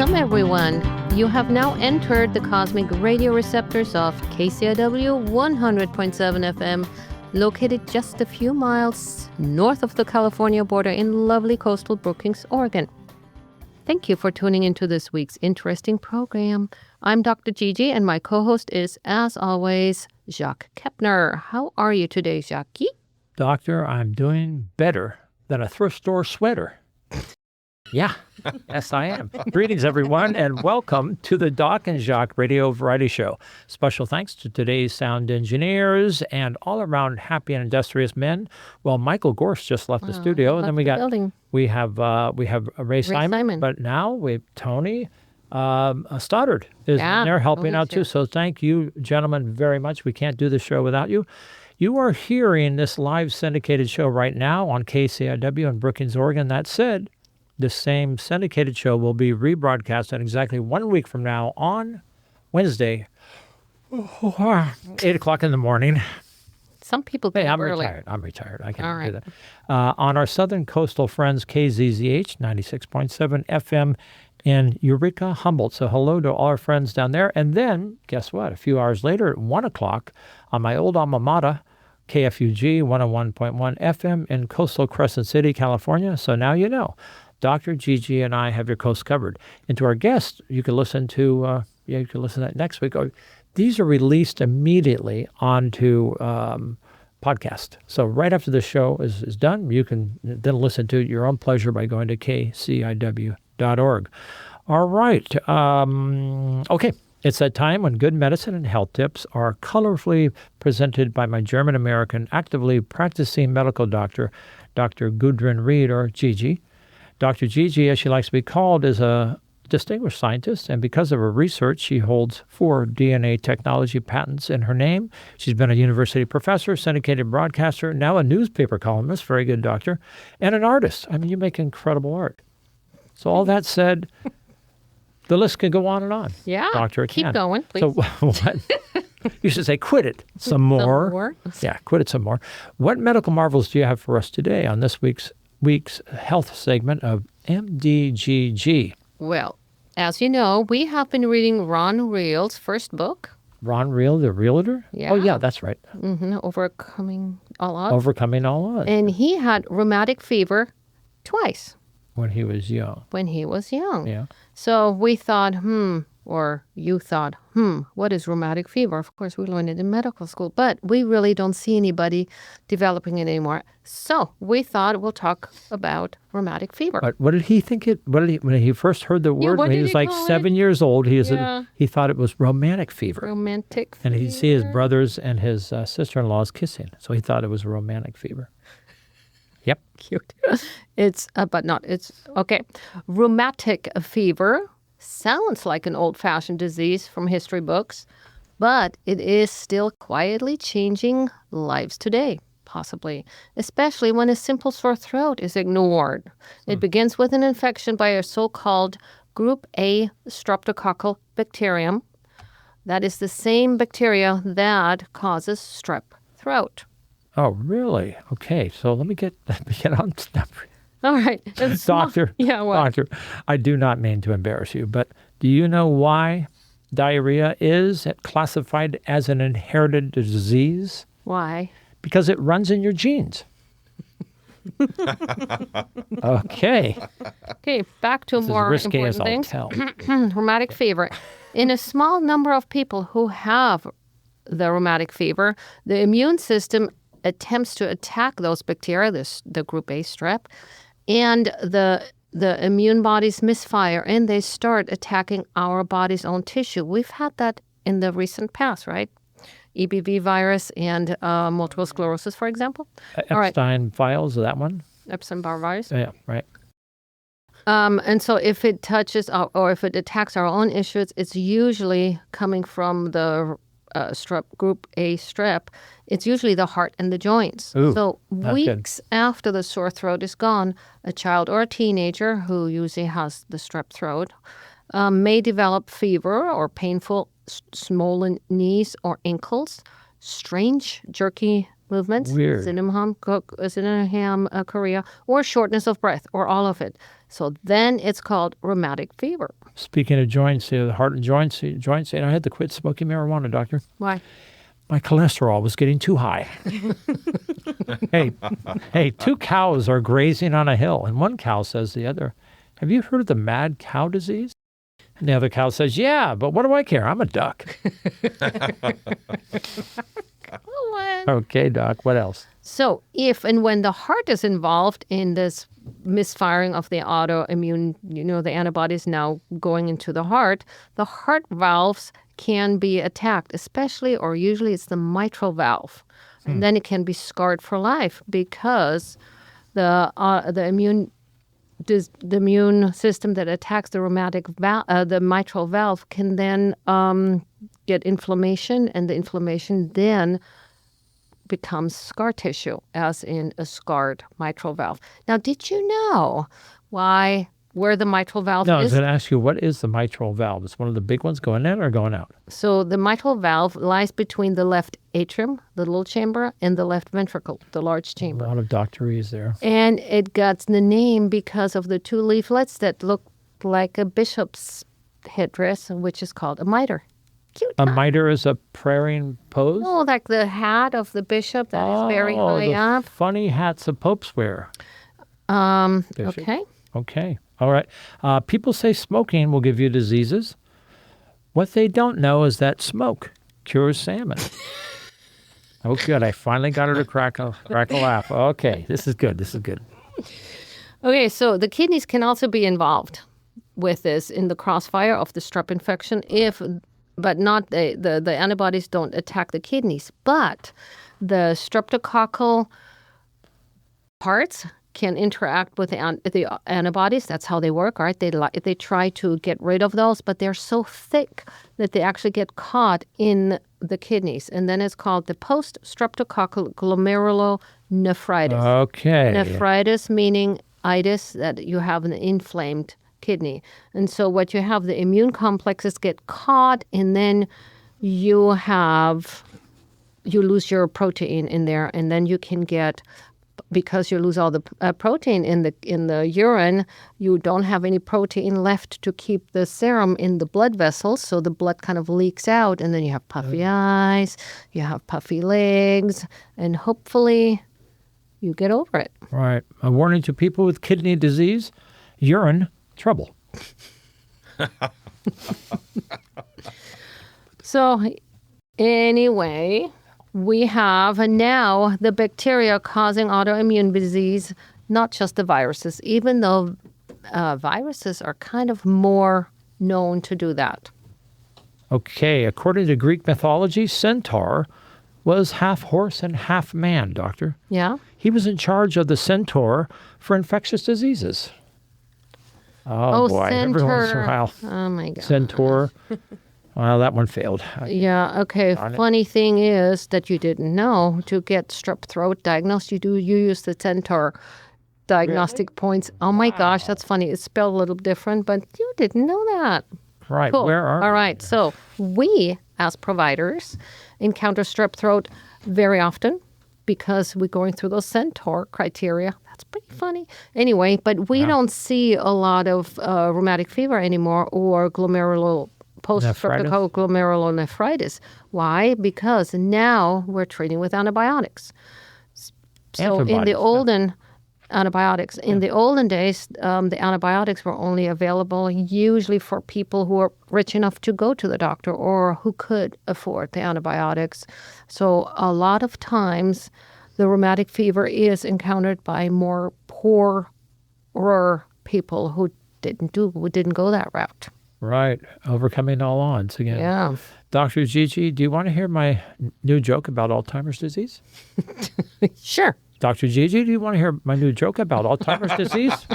Welcome, everyone. You have now entered the cosmic radio receptors of KCIW 100.7 FM, located just a few miles north of the California border in lovely coastal Brookings, Oregon. Thank you for tuning into this week's interesting program. I'm Dr. Gigi, and my co-host is, as always, Jacques Kepner. How are you today, Jacques? Doctor, I'm doing better than a thrift store sweater. Yeah, yes, I am. Greetings, everyone, and welcome to the Doc and Jacques Radio Variety Show. Special thanks to today's sound engineers and all-around happy and industrious men. Well, Michael Gorse just left the studio, and then we have Ray Simon, but now we have Tony Stoddard is there helping out too. So thank you, gentlemen, very much. We can't do the show without you. You are hearing this live syndicated show right now on KCIW in Brookings, Oregon. That said, the same syndicated show will be rebroadcast in exactly 1 week from now on Wednesday, 8 o'clock in the morning. Some people Hey, I'm early. retired. I can't do that. On our Southern Coastal Friends, KZZH 96.7 FM in Eureka, Humboldt. So hello to all our friends down there. And then, guess what? A few hours later at 1 o'clock on my old alma mater, KFUG 101.1 FM in coastal Crescent City, California. So now you know. Dr. Gigi and I have your coast covered. And to our guests, you can listen to that next week. These are released immediately onto podcast. So right after the show is done, you can then listen to it at your own pleasure by going to kciw.org. All right. Okay. It's that time when good medicine and health tips are colorfully presented by my German-American actively practicing medical doctor, Dr. Gudrun Reed, or Gigi. Dr. Gigi, as she likes to be called, is a distinguished scientist, and because of her research, she holds 4 DNA technology patents in her name. She's been a university professor, syndicated broadcaster, now a newspaper columnist, very good doctor, and an artist. I mean, you make incredible art. So all that said, the list can go on and on. Yeah, Doctor, keep can. going, please. So what? You should say, quit it some more. Some more? Yeah, quit it some more. What medical marvels do you have for us today on this week's health segment of MDGG? Well, as you know, we have been reading Ron Reel's first book. Ron Reel, the realtor? Yeah. Oh, yeah, that's right. Overcoming All Odds. Overcoming All Odds. And he had rheumatic fever twice. When he was young. Yeah. So we thought, or you thought, what is rheumatic fever? Of course, we learned it in medical school, but we really don't see anybody developing it anymore. So we thought we'll talk about rheumatic fever. But what did he think when he first heard the word, when he was like 7 years old, he thought it was romantic fever. Romantic fever. And he'd see his brothers and his sister-in-laws kissing. So he thought it was a romantic fever. Yep. Cute. It's okay. Rheumatic fever sounds like an old-fashioned disease from history books, but it is still quietly changing lives today, possibly, especially when a simple sore throat is ignored. It begins with an infection by a so-called Group A streptococcal bacterium. That is the same bacteria that causes strep throat. Oh, really? Okay, so let me get on stuff. All right. Doctor, Yeah, what? Doctor, I do not mean to embarrass you, but do you know why diarrhea is classified as an inherited disease? Why? Because it runs in your genes. Okay. Okay, back to This more is risque as important I'll things. tell. Rheumatic fever. In a small number of people who have the rheumatic fever, the immune system attempts to attack those bacteria, the group A strep, and the immune bodies misfire and they start attacking our body's own tissue. We've had that in the recent past, right? EBV virus and multiple sclerosis, for example. Epstein files, that one? Epstein-Barr virus. Yeah, right. And so if it touches or if it attacks our own issues, it's usually coming from the group A strep. It's usually the heart and the joints. Ooh, so weeks after the sore throat is gone, a child or a teenager who usually has the strep throat may develop fever or painful swollen knees or ankles, strange jerky movements, Weird. Sydenham chorea, or shortness of breath, or all of it. So then it's called rheumatic fever. Speaking of joints, the heart and joints, and I had to quit smoking marijuana, doctor. Why? My cholesterol was getting too high. Hey, two cows are grazing on a hill, and one cow says to the other, "Have you heard of the mad cow disease?" And the other cow says, "Yeah, but what do I care? I'm a duck." What? Okay, doc, what else? So if and when the heart is involved in this misfiring of the autoimmune, the antibodies now going into the heart valves can be attacked, especially or usually it's the mitral valve. And then it can be scarred for life because the immune system that attacks the mitral valve can then get inflammation, and the inflammation then becomes scar tissue, as in a scarred mitral valve. Now, did you know where the mitral valve No, I was is? going to ask you, what is the mitral valve? It's one of the big ones going in or going out? So the mitral valve lies between the left atrium, the little chamber, and the left ventricle, the large A chamber. lot of doctorese there. And it got the name because of the two leaflets that look like a bishop's headdress, which is called a mitre. Cute. A mitre is a praying pose? Oh, like the hat of the bishop that is very high the up. funny hats the popes wear. Bishop. Okay. Okay. All right. People say smoking will give you diseases. What they don't know is that smoke cures salmon. Oh, good. I finally got her to crack a laugh. Okay. This is good. Okay, so the kidneys can also be involved with this in the crossfire of the strep infection but not the antibodies don't attack the kidneys. But the streptococcal parts can interact with the antibodies. That's how they work, right? They try to get rid of those, but they're so thick that they actually get caught in the kidneys. And then it's called the post-streptococcal glomerulonephritis. Okay. Nephritis meaning itis, that you have an inflamed kidney. And so what you have, the immune complexes get caught, and then you lose your protein in there, and then you can get, because you lose all the protein in the urine, you don't have any protein left to keep the serum in the blood vessels, so the blood kind of leaks out, and then you have puffy eyes, you have puffy legs, and hopefully you get over it. Right. A warning to people with kidney disease, urine trouble. So anyway, we have now the bacteria causing autoimmune disease, not just the viruses, even though viruses are kind of more known to do that. Okay. According to Greek mythology, Centaur was half horse and half man, doctor. Yeah? He was in charge of the Centaur for infectious diseases. Oh boy. Every once in a while. Oh, my God. Centaur. Well, that one failed. Yeah, okay. Funny thing is that you didn't know, to get strep throat diagnosed, you use the Centaur diagnostic points. Oh my gosh, that's funny. It's spelled a little different, but you didn't know that. Right. Cool. Where are All right. So we, as providers, encounter strep throat very often because we're going through those Centaur criteria. That's pretty funny. Anyway, but we don't see a lot of rheumatic fever anymore or post-streptococcal glomerulonephritis. Why? Because now we're treating with antibiotics. So in the olden antibiotics, in the olden days, the antibiotics were only available usually for people who are rich enough to go to the doctor or who could afford the antibiotics. So a lot of times the rheumatic fever is encountered by more poorer people who didn't go that route. Right. Overcoming all odds again. Yeah. Dr. Gigi, do you want to hear my new joke about Alzheimer's disease? Sure. Dr. Gigi, do you want to hear my new joke about Alzheimer's disease?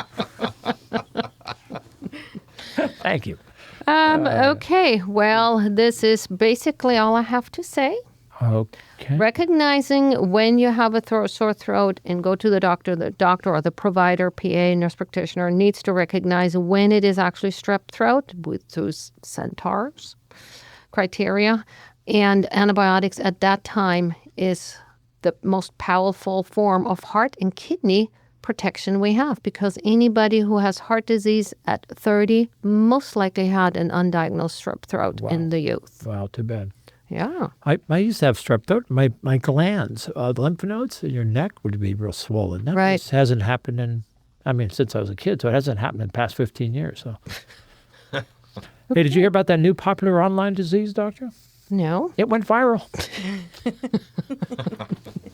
Thank you. Okay. Well, this is basically all I have to say. Okay. Recognizing when you have a sore throat and go to the doctor or the provider, PA, nurse practitioner, needs to recognize when it is actually strep throat with those Centaurs criteria. And antibiotics at that time is the most powerful form of heart and kidney protection we have, because anybody who has heart disease at 30 most likely had an undiagnosed strep throat in the youth. Wow, too bad. Yeah. I used to have strep throat. My glands, the lymph nodes in your neck would be real swollen. That Right. just hasn't happened since I was a kid, so it hasn't happened in the past 15 years. So, Hey, did you hear about that new popular online disease, doctor? No. It went viral.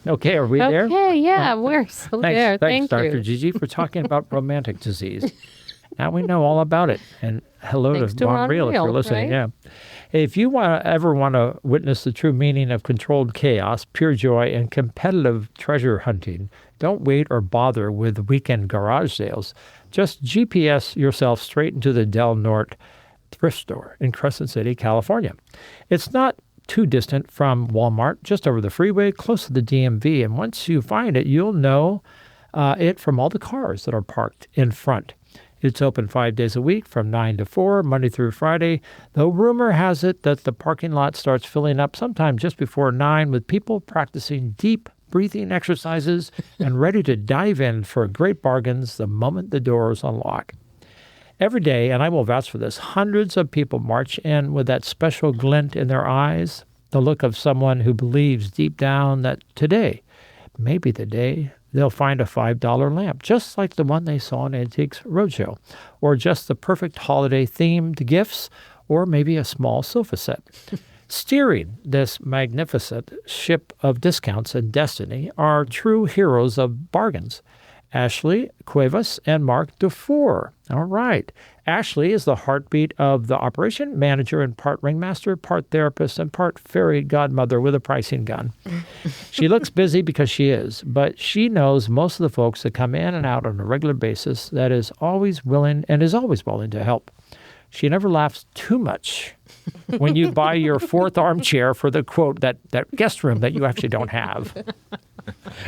Okay, are we there? Okay, yeah, we're so there. Thanks, Thank Dr. you. Gigi, for talking about romantic disease. Now we know all about it. And hello Thanks to to Ron Ron Real if you're Real, listening. right? Yeah. If you ever want to witness the true meaning of controlled chaos, pure joy, and competitive treasure hunting, don't wait or bother with weekend garage sales. Just GPS yourself straight into the Del Norte Thrift store in Crescent City, California. It's not too distant from Walmart, just over the freeway, close to the DMV. And once you find it, you'll know it from all the cars that are parked in front. It's open 5 days a week from 9 to 4, Monday through Friday, though rumor has it that the parking lot starts filling up sometime just before 9 with people practicing deep breathing exercises and ready to dive in for great bargains the moment the doors unlock. Every day, and I will vouch for this, hundreds of people march in with that special glint in their eyes, the look of someone who believes deep down that today may be the day they'll find a $5 lamp, just like the one they saw on Antiques Roadshow, or just the perfect holiday-themed gifts, or maybe a small sofa set. Steering this magnificent ship of discounts and destiny are true heroes of bargains. Ashley Cuevas and Mark Dufour. All right. Ashley is the heartbeat of the operation, manager and part ringmaster, part therapist, and part fairy godmother with a pricing gun. She looks busy because she is, but she knows most of the folks that come in and out on a regular basis that is always willing to help. She never laughs too much when you buy your fourth armchair for the, quote, that guest room that you actually don't have.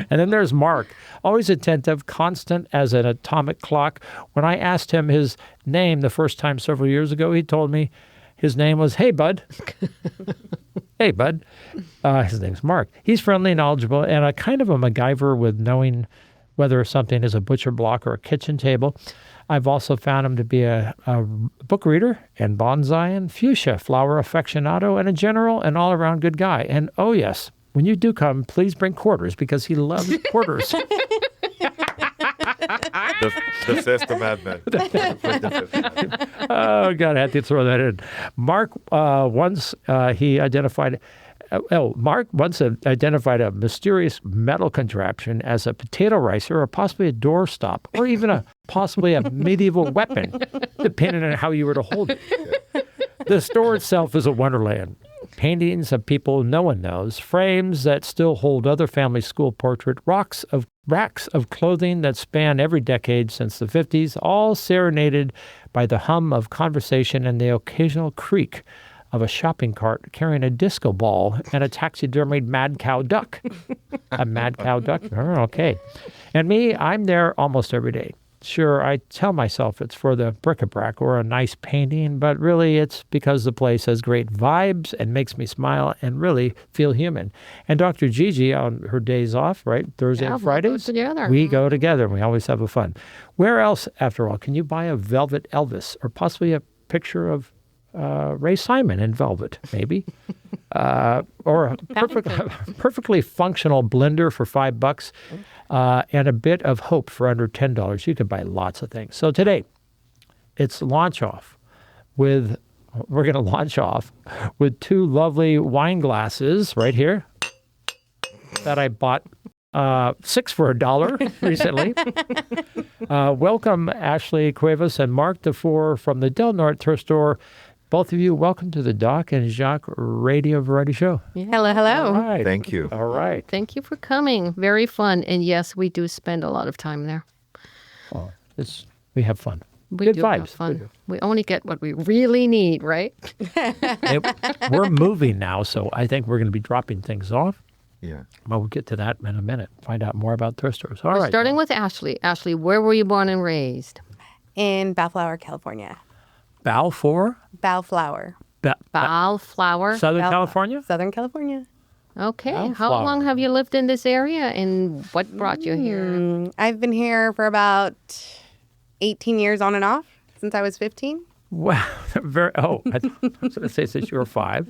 And then there's Mark, always attentive, constant as an atomic clock. When I asked him his name the first time several years ago, he told me his name was Hey Bud. Hey Bud. His name's Mark. He's friendly, knowledgeable, and a kind of a MacGyver with knowing whether something is a butcher block or a kitchen table. I've also found him to be a book reader and bonsai and fuchsia flower aficionado and a general and all-around good guy. And oh yes, when you do come, please bring quarters because he loves quarters. The fifth amendment. Oh, God, I had to throw that in. Mark once identified a mysterious metal contraption as a potato ricer or possibly a doorstop or even possibly a medieval weapon, depending on how you were to hold it. The store itself is a wonderland. Paintings of people no one knows, frames that still hold other family school portrait, racks of clothing that span every decade since the 50s, all serenaded by the hum of conversation and the occasional creak of a shopping cart carrying a disco ball and a taxidermied mad cow duck. A mad cow duck? Oh, okay. And me, I'm there almost every day. Sure, I tell myself it's for the bric-a-brac or a nice painting, but really it's because the place has great vibes and makes me smile and really feel human. And Dr. Gigi, on her days off, right, Thursday and Fridays, we go together and we always have a fun. Where else, after all, can you buy a velvet Elvis or possibly a picture of Ray Simon in velvet, maybe? Or a perfectly functional blender for $5 and a bit of hope for under $10. You can buy lots of things. So today, it's launch off we're going to launch off with two lovely wine glasses right here that I bought 6 for $1 recently. Welcome, Ashley Cuevas and Mark Dufour from the Del Norte Thrift Store. Both of you, welcome to the Doc and Jacques Radio Variety Show. Yeah. Hello, hello. All right. Thank you. All right. Thank you for coming. Very fun. And yes, we do spend a lot of time there. Oh, we have fun. We Good do vibes. have fun. We only get what we really need, right? We're moving now, so I think we're going to be dropping things off. Yeah. Well, we'll get to that in a minute. Find out more about thrift stores. All right. Starting with Ashley. Ashley, where were you born and raised? In Bellflower, California. Balfour? Bellflower. Bellflower. Southern California? Southern California. Okay. How Bellflower. long have you lived in this area and what brought you here? I've been here for about 18 years on and off since I was 15. Wow. Very. Oh, I was going to say since you were 5.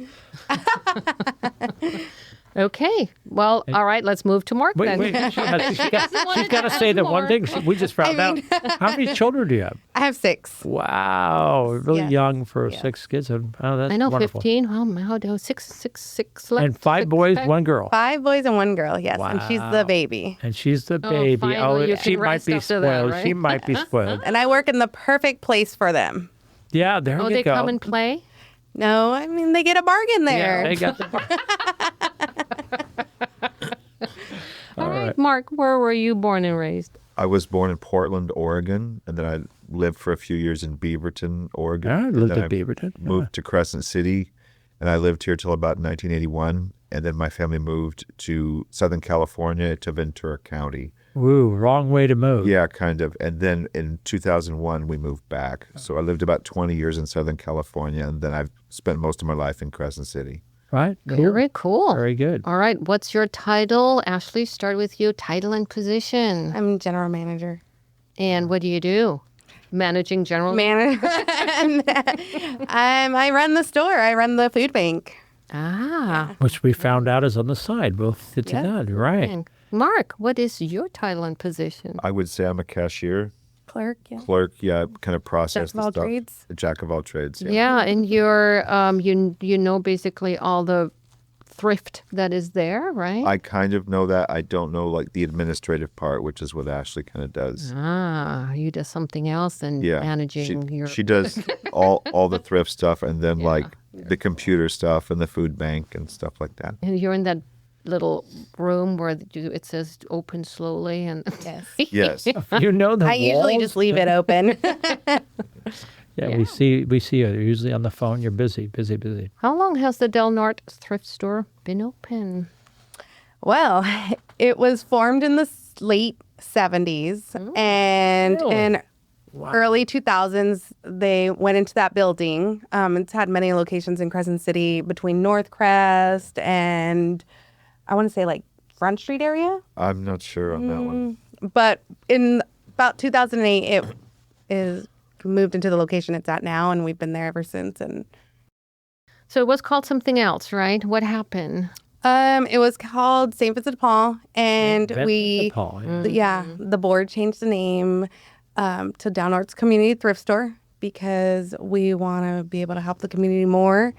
Okay. Well, all right. Let's move to Mark Wait, then. wait. She's got to say the one thing. We just found out. How many children do you have? I have 6. Wow. Really Yes. young for Yeah. 6 kids. Oh, that's I know, wonderful. 15. Well, how do six left? And 5 boys, 1 girl. 5 boys and 1 girl, yes. And she's the Wow. baby. And she's the baby. finally you she can might rest be after that, spoiled. right? She might be spoiled. And I work in the perfect place for them. Yeah, there Oh, you they go. come and play? No, I mean, they get a bargain there. Yeah, they got the. All right. Mark, where were you born and raised? I was born in Portland, Oregon, and then I lived for a few years in Beaverton, Oregon. I and lived then in Beaverton. Moved to Crescent City, and I lived here till about 1981. And then my family moved to Southern California to Ventura County. Woo, wrong way to move. Yeah, kind of. And then in 2001, we moved back. So I lived about 20 years in Southern California, and then I've spent most of my life in Crescent City. Right? Very cool. Very good. All right. What's your title? Ashley, start with you. Title and position. I'm general manager. And what do you do? Managing general? I run the store. I run the food bank. Ah. Which we found out is on the side. We'll get to Yeah. that. Right. And Mark, what is your title and position? I would say I'm a cashier, Clerk, yeah. clerk, yeah, kind of process Jack of all the stuff. trades. A jack of all trades. Yeah, and you're you know basically all the thrift that is there, right? I kind of know that. I don't know like the administrative part, which is what Ashley kind of does. Ah, you do something else than Yeah, managing your. she does all the thrift stuff, and then like the computer stuff and the food bank and stuff like that. And you're in that little room where it says open slowly and. Yes. Yes. You know the I usually walls? just leave it open. Yeah, we see you. You're usually on the phone. You're busy. How long has the Del Norte thrift store been open? Well, it was formed in the late 70s. And Really? in early 2000s, they went into that building. It's had many locations in Crescent City between North Crest and I want to say like Front Street area. I'm not sure on that one. But in about 2008, it is moved into the location it's at now, and we've been there ever since. And So it was called something else, right? What happened? it was called St. Vincent de Paul, and Vincent we, de Paul, yeah. the board changed the name to Down Arts Community Thrift Store because we want to be able to help the community more.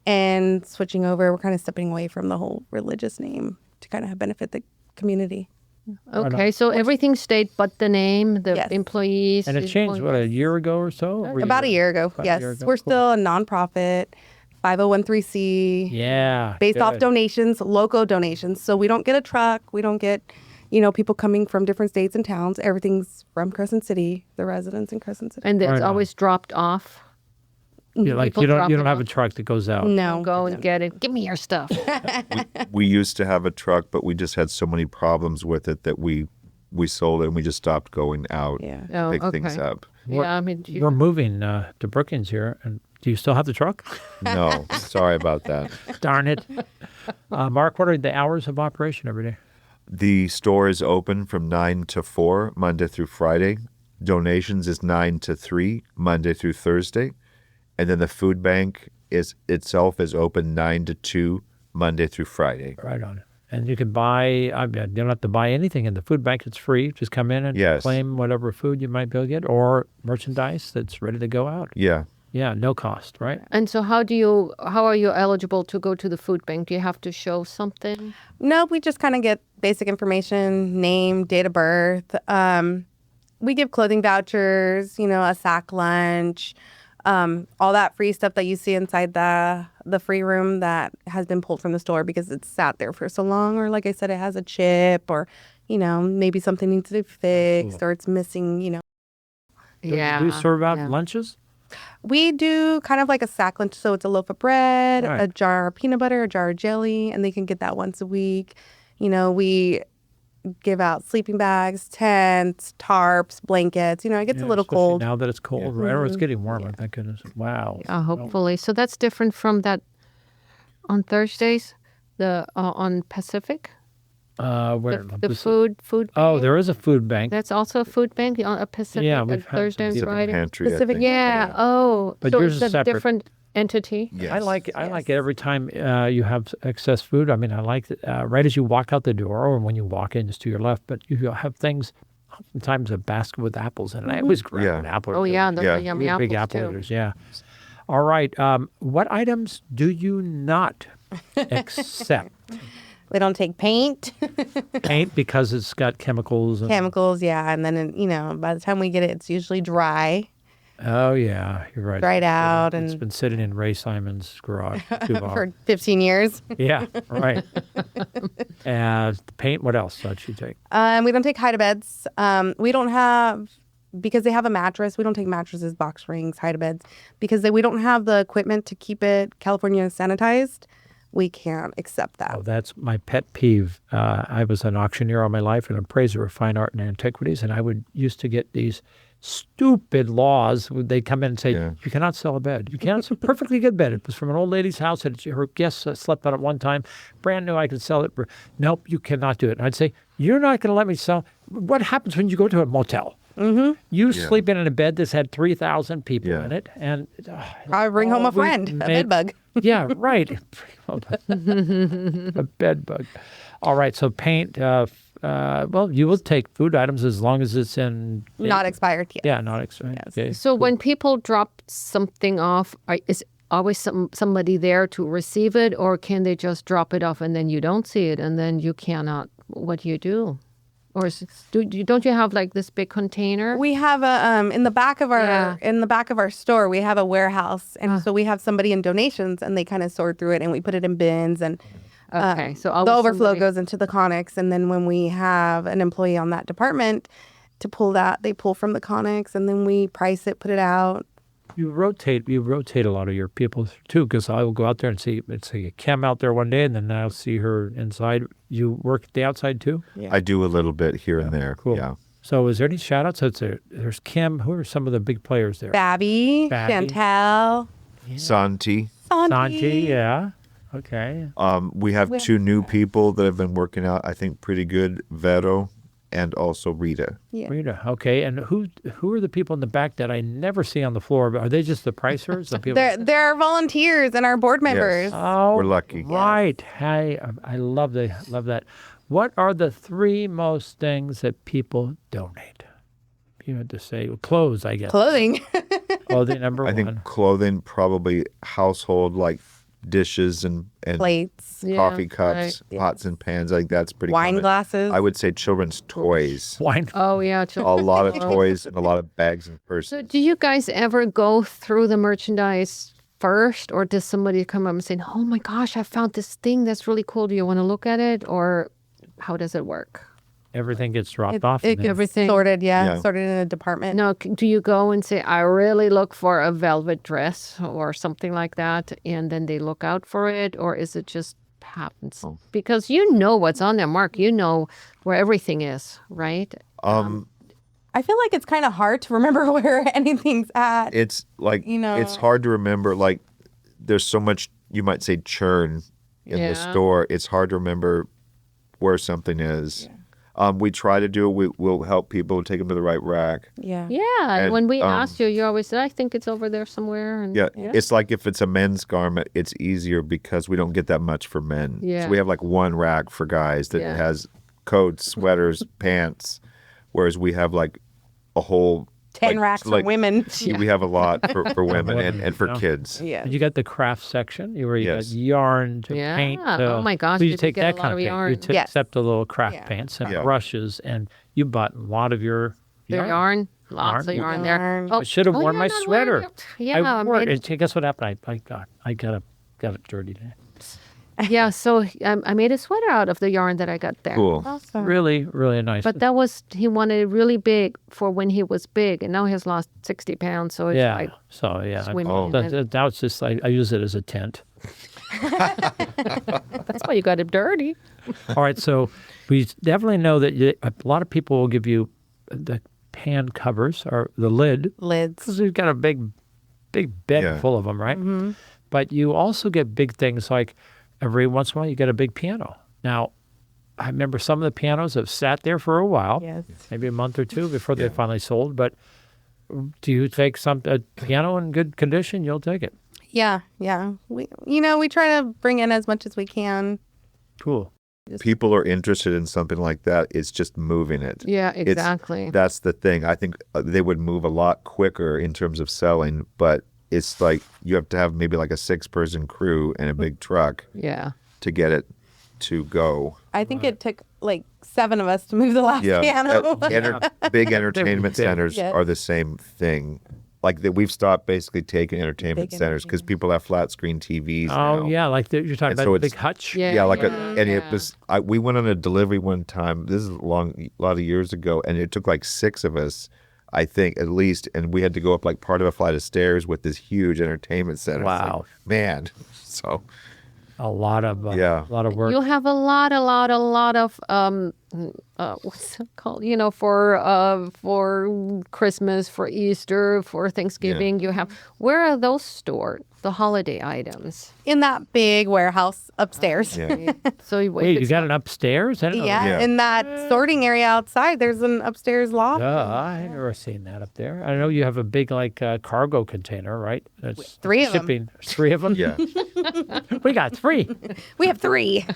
And switching over, we're kind of stepping away from the whole religious name to kind of benefit the community. Okay, so everything stayed but the name, the Yes. employees. And it changed, what, a year ago or so? Or About a year ago, About a yes. year ago, We're cool. still a nonprofit, 5013C. Yeah. Based off good. donations, local donations. So we don't get a truck. We don't get, people coming from different states and towns. Everything's from Crescent City, the residents in Crescent City. And it's Right on. always dropped off. Yeah, like people you don't drop them have a off. truck that goes out. No. Go and get it. Give me your stuff. We used to have a truck, but we just had so many problems with it that we sold it and we just stopped going out Yeah. to Oh, pick things okay. up. Yeah, I mean, You're moving to Brookings here, and do you still have the truck? No, sorry about that. Darn it. Mark, what are the hours of operation every day? The store is open from 9 to 4, Monday through Friday. Donations is 9 to 3, Monday through Thursday. And then the food bank itself is open 9 to 2, Monday through Friday. Right on. And you can buy, you don't have to buy anything in the food bank. It's free. Just come in and Yes. claim whatever food you might be able to get or merchandise that's ready to go out. Yeah. Yeah, no cost, right? and so how are you eligible to go to the food bank? Do you have to show something? No, we just kind of get basic information, name, date of birth. We give clothing vouchers, a sack lunch, all that free stuff that you see inside the free room that has been pulled from the store because it's sat there for so long, or like I said, it has a chip, or maybe something needs to be fixed, or it's missing. Do you serve out yeah. lunches? We do kind of like a sack lunch, so it's a loaf of bread, Right. a jar of peanut butter, a jar of jelly, and they can get that once a week. We give out sleeping bags, tents, tarps, blankets. It gets a little Especially cold. now that it's cold, right? Or it's getting warmer, thank goodness. Wow. Hopefully. So that's different from that on Thursdays. The on Pacific, Where? the food. Oh, bank. there is a food bank. That's also a food bank on a Pacific. Yeah, on we've had Thursday and It's a Friday. pantry, I Pacific- think. Yeah. Oh, But so yours it's is a separate. different entity. Yes. I like it every time you have excess food. I mean, I like it right as you walk out the door or when you walk in just to your left, but you have things, oftentimes a basket with apples in it. I always grab Yeah. an apple. or Oh two. yeah, those Yeah. are yummy We're apples big apple too. eaters, yeah. All right. What items do you not accept? They don't take paint, Paint because it's got chemicals. And, chemicals, yeah. And then, by the time we get it, it's usually dry, oh, yeah. You're right. dried out, It's and been sitting in Ray Simon's garage too long. for 15 years. Yeah, right. And paint, what else did you take? We don't take hide-a-beds. We don't have, because they have a mattress, we don't take mattresses, box springs, hide-a-beds, because we don't have the equipment to keep it California sanitized. We can't accept that. Oh, that's my pet peeve. I was an auctioneer all my life and appraiser of fine art and antiquities, and I would used to get these stupid laws. They'd come in and say, Yeah. you cannot sell a bed. You can't sell a perfectly good bed. It was from an old lady's house that her guests slept on it one time. Brand new, I could sell it. Nope, you cannot do it. And I'd say, you're not going to let me sell. What happens when you go to a motel? Mm-hmm. You sleep in a bed that's had 3,000 people Yeah. in it. And I bring home a we friend, a made- bed bug. yeah, right. A bed bug. All right, so paint. Well, you will take food items as long as it's in. Not expired yet. Yeah, not expired. Yes. Okay. So when people drop something off, is always somebody there to receive it, or can they just drop it off and then you don't see it and then you cannot? What do you do? Or don't you have like this big container? We have a in the back of our Yeah. store we have a warehouse, and so we have somebody in donations, and they kind of sort through it, and we put it in bins, and Okay, so the always overflow somebody- goes into the Connex, and then when we have an employee on that department to pull that, they pull from the Connex, and then we price it, put it out. You rotate a lot of your people too, because I will go out there and see Kim out there one day, and then I'll see her inside. You work the outside too? I do a little bit here and there. Cool. Yeah. So is there any shout outs? There's Kim. Who are some of the big players there? Babby, Chantel, Santi. Sanji, yeah. Okay. We have two new people that have been working out, I think, pretty good. Vero and also Rita. Yeah. Rita. Okay. And who are the people in the back that I never see on the floor? Are they just the pricers? The people? They're volunteers and our board members. Oh, We're lucky. Right. Hey, I love that. What are the three most things that people donate? You had to say clothes, I guess. Clothing. Clothing number I one. think clothing, probably household, like dishes and Plates, Yeah, coffee cups, right. pots and pans. I think that's pretty wine common. glasses. I would say children's toys. Wine. Oh yeah, A lot of toys and a lot of bags and So purses. do you guys ever go through the merchandise first, or does somebody come up and say, "Oh my gosh, I found this thing that's really cool. Do you want to look at it?" Or how does it work? Everything gets dropped off. It and then- Everything. sorted, Yeah. sorted in a department. No, do you go and say, "I really look for a velvet dress" or something like that, and then they look out for it, or is it just happens? Because you know what's on there, Mark. You know where everything is, right? I feel like it's kind of hard to remember where anything's at. It's like, know. it's hard to remember. Like, there's so much, you might say, churn in Yeah. the store. It's hard to remember where something is. We try to do it. We'll help people take them to the right rack. Yeah. Yeah. And, when we asked you, you always said, "I think it's over there somewhere." And Yeah, it's like if it's a men's garment, it's easier because we don't get that much for men. Yeah. So we have like one rack for guys that Yeah. has coats, sweaters, pants, whereas we have like a whole 10 like- racks like, for women. We have a lot for women and for Yeah. kids. Yeah. And you got the craft section where you Yes. got yarn to Yeah. paint. Oh my gosh, So you did you take get that a lot kind of of thing. yarn? You Yes. accept a little craft Yeah. paints and Yeah. brushes, and you bought a lot of your Their yarn, lots of yarn there. Yarn. Oh, I should have worn you're my not wearing sweater. it. Yeah, I wore made- it. And guess what happened? I got it dirty today. yeah. So I made a sweater out of the yarn that I got there. Cool. Awesome. Really, really nice. But that was he wanted it really big for when he was big, and now he's lost 60 pounds. So it's yeah. like So yeah. swimming Oh. in That, it. that was just I use it as a tent. That's why you got it dirty. All right, so we definitely know that a lot of people will give you the pan covers or the lid Lids. because we've got a big bed Yeah. full of them, right? But you also get big things like every once in a while you get a big piano. Now, I remember some of the pianos have sat there for a while, Yes. maybe a month or two before they finally sold. But do you take a piano in good condition? You'll take it. Yeah. We try to bring in as much as we can. Cool. People are interested in something like that. It's just moving it. Yeah, exactly. That's the thing. I think they would move a lot quicker in terms of selling, but it's like you have to have maybe like a 6-person crew and a big truck Yeah. to get it to go. I think it took like 7 of us to move the last piano. Big entertainment big. centers Yeah. are the same thing. Like that, we've stopped basically taking entertainment Big centers because people have flat screen TVs Oh, now. yeah, like you're talking And about so the it's- big hutch. Yeah. Yeah, like yeah, and it was. We went on a delivery one time. This is a lot of years ago, and it took like 6 of us, I think, at least, and we had to go up like part of a flight of stairs with this huge entertainment center. It's like, Wow. man! So A lot of Yeah. a lot of work. You have a lot of what's it called? For Christmas, for Easter, for Thanksgiving. You have where are those stored? The holiday items. In that big warehouse upstairs. yeah, So Wait, you got an upstairs? I didn't know Yeah, Yeah. in that sorting area outside, there's an upstairs loft. I never seen that up there. I know you have a big cargo container, right? That's 3 of 'em. shipping. 3 of them. yeah. We got 3. We have 3.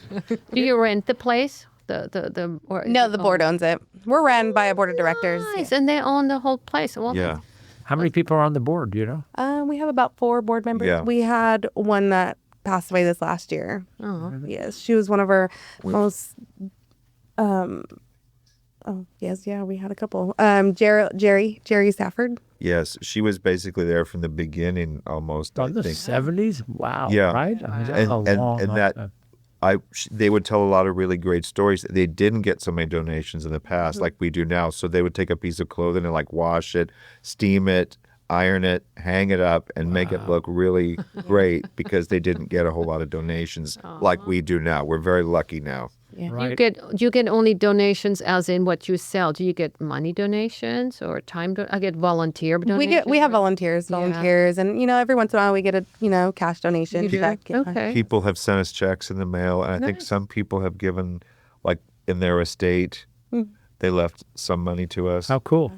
do you rent the place? Or No, the board owns it. We're ran by a board of directors. Nice, and they own the whole place. Well, Yeah. How many people are on the board? Do you know? We have about 4 board members. Yeah. We had one that passed away this last year. Oh. Yes, she was one of our most. We had a couple. Jerry Safford. Yes, she was basically there from the beginning almost. I In the think. 70s? Wow. Yeah. Right? I mean, that's And- a and- long, and long that- time. They would tell a lot of really great stories. They didn't get so many donations in the past like we do now. So they would take a piece of clothing and like wash it, steam it, iron it, hang it up, and make it look really great because they didn't get a whole lot of donations like we do now. We're very lucky now. Yeah. Right. You get only donations as in what you sell. Do you get money donations or time? I get volunteer donations. We have volunteers, and every once in a while we get a cash donation. You do? check. Okay. People have sent us checks in the mail, and I think some people have given, like in their estate, they left some money to us. How cool.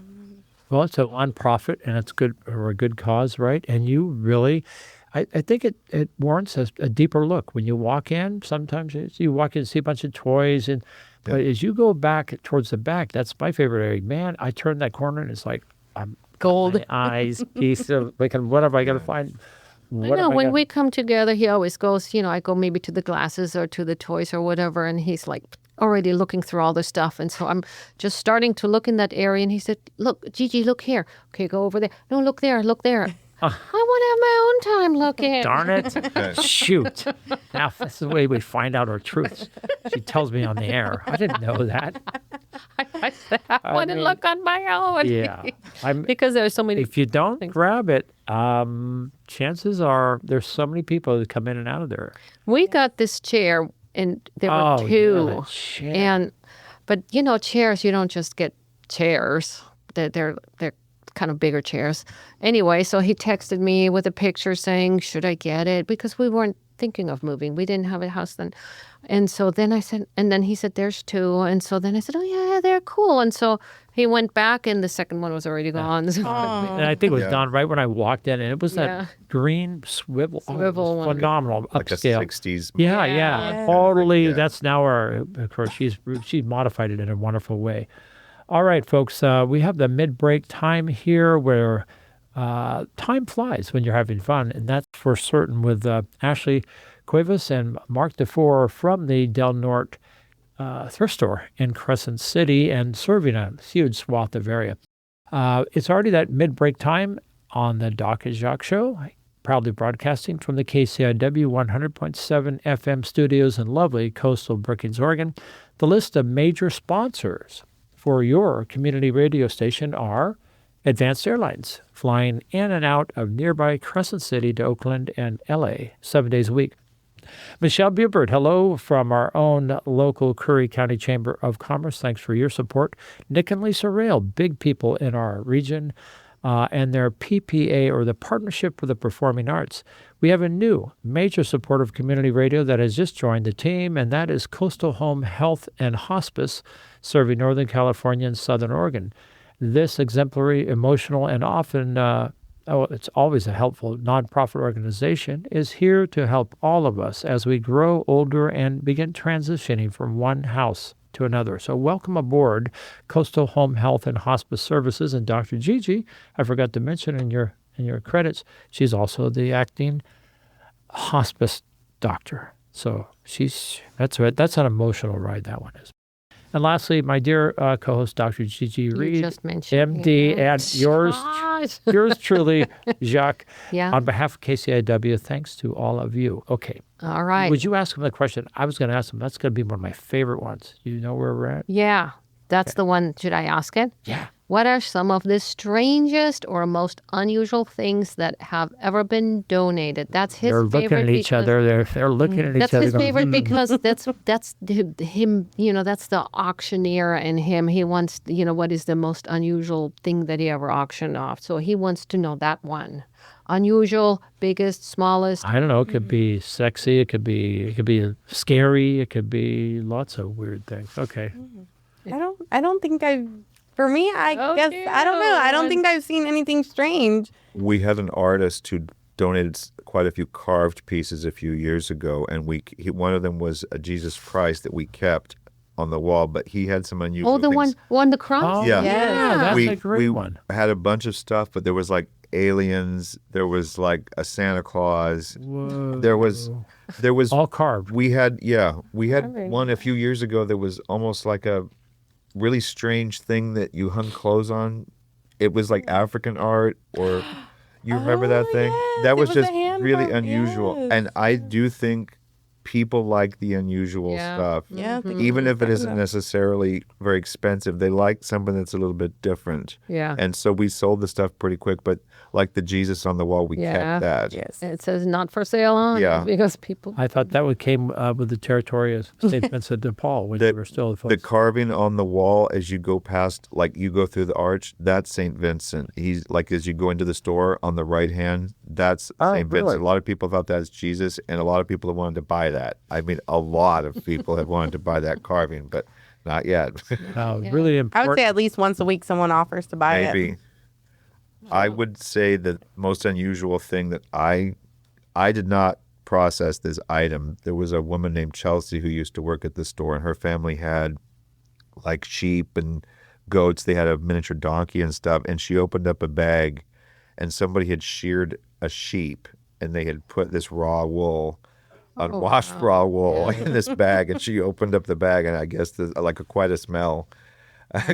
Well, it's a nonprofit and it's good or a good cause, right? And you really, I think it warrants a deeper look. When you walk in, sometimes you walk in and see a bunch of toys, but as you go back towards the back, that's my favorite area. Man, I turn that corner and it's like Gold. my eyes, piece of what have I got to find? I know when we come together, he always goes, I go maybe to the glasses or to the toys or whatever, and he's like already looking through all the stuff. And so I'm just starting to look in that area, and he said, "Look, Gigi, look here. Okay, go over there. No, look there, look there." I want to have my own time looking. Darn it. Shoot. Now, that's the way we find out our truths. She tells me on the air. I didn't know that. I said, I want to mean, look on my own. Yeah. Because there's so many. If you don't grab it, chances are there's so many people that come in and out of there. We got this chair, and there were Oh, yeah, two. that chair. But chairs, you don't just get chairs. They're kind of bigger chairs. Anyway, so he texted me with a picture saying, should I get it? Because we weren't thinking of moving. We didn't have a house then. And so then I said, and then he said, there's 2. And so then I said, oh, yeah, they're cool. And so he went back, and the second one was already gone. So- And I think it was done right when I walked in, and it was that Yeah. green swivel. Oh, it was Swivel one. phenomenal. Like a Upscale. 60s. Yeah. Totally. Yeah. That's now of course, she's modified it in a wonderful way. All right, folks, we have the mid-break time here where time flies when you're having fun, and that's for certain with Ashley Cuevas and Mark DeFore from the Del Norte thrift store in Crescent City and serving a huge swath of area. It's already that mid-break time on the Doc and Jacques Show, proudly broadcasting from the KCIW 100.7 FM studios in lovely coastal Brookings, Oregon. The list of major sponsors for your community radio station are Advanced Airlines, flying in and out of nearby Crescent City to Oakland and LA 7 days a week. Michelle Bubert, hello from our own local Curry County Chamber of Commerce. Thanks for your support. Nick and Lisa Rail, big people in our region. and their PPA, or the Partnership for the Performing Arts. We have a new major supporter of community radio that has just joined the team, and that is Coastal Home Health and Hospice, serving Northern California and Southern Oregon. This exemplary, emotional, and often, it's always a helpful nonprofit organization, is here to help all of us as we grow older and begin transitioning from one house to another. So welcome aboard Coastal Home Health and Hospice Services. And Dr. Gigi, I forgot to mention in your credits, she's also the acting hospice doctor. So that's an emotional ride, that one is. And lastly, my dear co-host, Dr. Gigi Reed, just mentioned MD, and yours truly, Jacques. Yeah. On behalf of KCIW, thanks to all of you. Okay. All right. Would you ask him the question? I was going to ask him. That's going to be one of my favorite ones. You know where we're at? Yeah, that's the one. Should I ask it? Yeah. What are some of the strangest or most unusual things that have ever been donated? That's his They're favorite. looking at each other. They're looking at each That's other. his going, favorite because that's him. That's the auctioneer in him. He wants, what is the most unusual thing that he ever auctioned off. So he wants to know that one. Unusual, biggest, smallest. I don't know. It could be sexy. It could be scary. It could be lots of weird things. Okay. I don't think I've. For me, I guess I don't know. I don't think I've seen anything strange. We had an artist who donated quite a few carved pieces a few years ago, and one of them was a Jesus Christ that we kept on the wall, but he had some unusual Oh, the things. one the cross? Oh, Yeah. that's we, a great we one. had a bunch of stuff, but there was like aliens, there was like a Santa Claus, Whoa. there was All carved. we had one a few years ago that was almost like a really strange thing that you hung clothes on. It was like African art, or you remember that thing? Yes, That it was was a just hand really carved, unusual. yes. And I do think people like the unusual Yeah. stuff. Yeah, Even if it isn't necessarily very expensive, they like something that's a little bit different. Yeah. And so we sold the stuff pretty quick, but like the Jesus on the wall, we Yeah. kept that. Yes. It says not for sale on Yeah. it because people. I thought that came with the territory of St. Vincent de Paul when you were still the The folks. carving on the wall as you go past, like you go through the arch, that's St. Vincent. He's like, as you go into the store on the right hand, that's St. really? Vincent. A lot of people thought that's Jesus, and a lot of people have wanted to buy that. I mean, a lot of people have wanted to buy that carving, but not yet. Really I important. would say at least once a week someone offers to buy it. Maybe. I would say the most unusual thing that I did not process this item. There was a woman named Chelsea who used to work at the store, and her family had like sheep and goats. They had a miniature donkey and stuff, and she opened up a bag, and somebody had sheared a sheep, and they had put this raw wool, unwashed raw wool in this bag, and she opened up the bag, and I guess quite a smell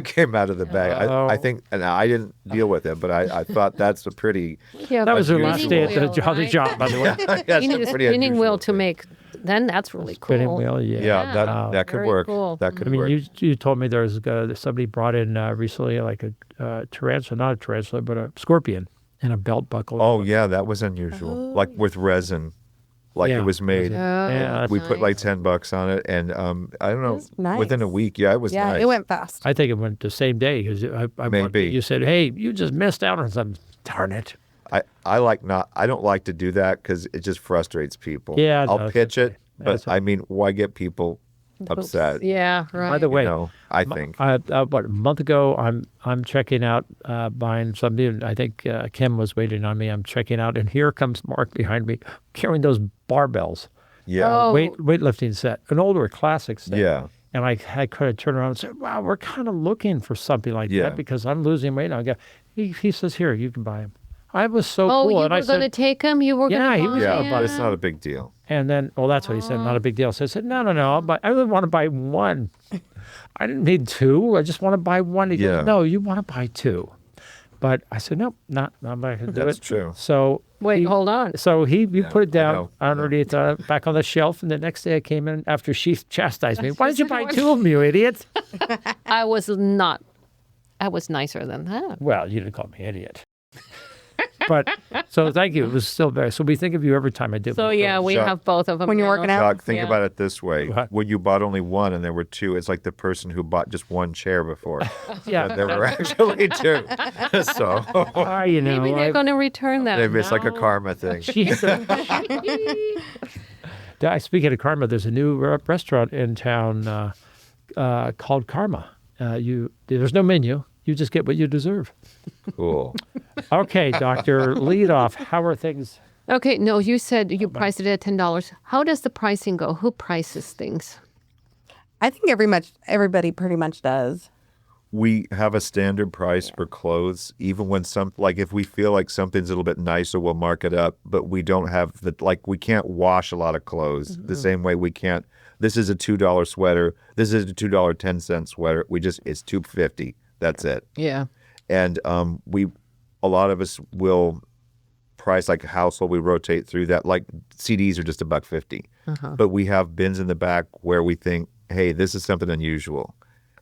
came out of the bag. I think, and I didn't deal with it, but I thought that's a pretty. Yeah, That was her unusual. last day at the Wheel, Jolly right? Job, by the way. That's You need a pretty spinning unusual wheel to thing. make. Then that's really cool. Spinning wheel, yeah. Yeah, that could Very work. cool. That could I mean, work. you told me there's somebody brought in recently like a tarantula, not a tarantula, but a scorpion and a belt buckle. Oh yeah, that was unusual. Like with resin, like Yeah. it was made. Yeah, We put like $10 on it, and I don't know. was nice. Within a week, it was Yeah, nice. it went fast. I think it went the same day because Maybe. you said, "Hey, you just missed out on something." Darn it! I don't like to do that because it just frustrates people. Yeah, no, I'll that's pitch it, okay. but That's I mean, why get people upset? Yeah, right. By the way, I think. what, a month ago, I'm checking out, buying something. I think Kim was waiting on me. I'm checking out, and here comes Mark behind me carrying those barbells, Yeah. Oh. weightlifting set, an older classic set. Yeah. And I could have turned around and said, "Wow, we're kind of looking for something like Yeah. that because I'm losing weight." And I go, he says, "Here, you can buy them." I was so Oh, cool, you and were I going to said, take him? You were Yeah, going to he was Yeah, gonna but it's not a big deal. and then, well, that's what he said, not a big deal. So I said, no, I really want to buy one. I didn't need two. I just want to buy one. He Yeah. goes, no, you want to buy two. But I said, nope, I'm not going to do That's it. true. So Wait, hold on. So he put it down know. underneath, back on the shelf, and the next day I came in after she chastised me. Why did you buy two of them, you idiot? I was nicer than that. Well, you didn't call me idiot. But so thank you. It was still very. So we think of you every time I do. So yeah, we Jacques- have both of them When you're now. working out? Jacques, think Yeah. about it this way. What? When you bought only one and there were two, it's like the person who bought just one chair before. Yeah. And there were actually two. So You know, Maybe they're going to return that. maybe it's like a karma thing. Jesus. Speaking of karma, there's a new restaurant in town called Karma. There's no menu. You just get what you deserve. Cool. Okay, Doctor, lead off. How are things? Okay, no, you said you priced it at $10. How does the pricing go? Who prices things? I think everybody pretty much does. We have a standard price for clothes, even when if we feel like something's a little bit nicer, we'll mark it up, but we don't have we can't wash a lot of clothes the same way we can't. This is a $2 sweater. This is a $2.10 sweater. It's $2.50. That's it. Yeah. And a lot of us will price like a household. We rotate through that. Like CDs are just $1.50, but we have bins in the back where we think, hey, this is something unusual.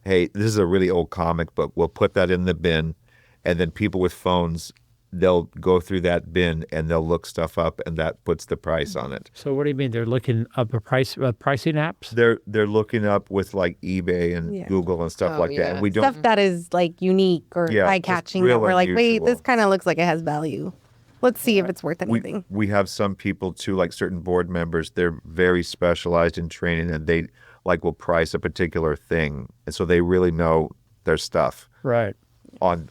Hey, this is a really old comic book. We'll put that in the bin, and then people with phones, they'll go through that bin and they'll look stuff up, and that puts the price on it. So what do you mean? They're looking up a pricing apps? They're looking up with like eBay and Google and stuff like that, yeah. and we don't. Stuff that is like unique or Yeah, eye-catching it's that real we're like, wait, unusual. this kind of looks like it has value. Let's see if it's worth anything. We have some people too, like certain board members, they're very specialized in training, and they will price a particular thing, and so they really know their stuff. Right. On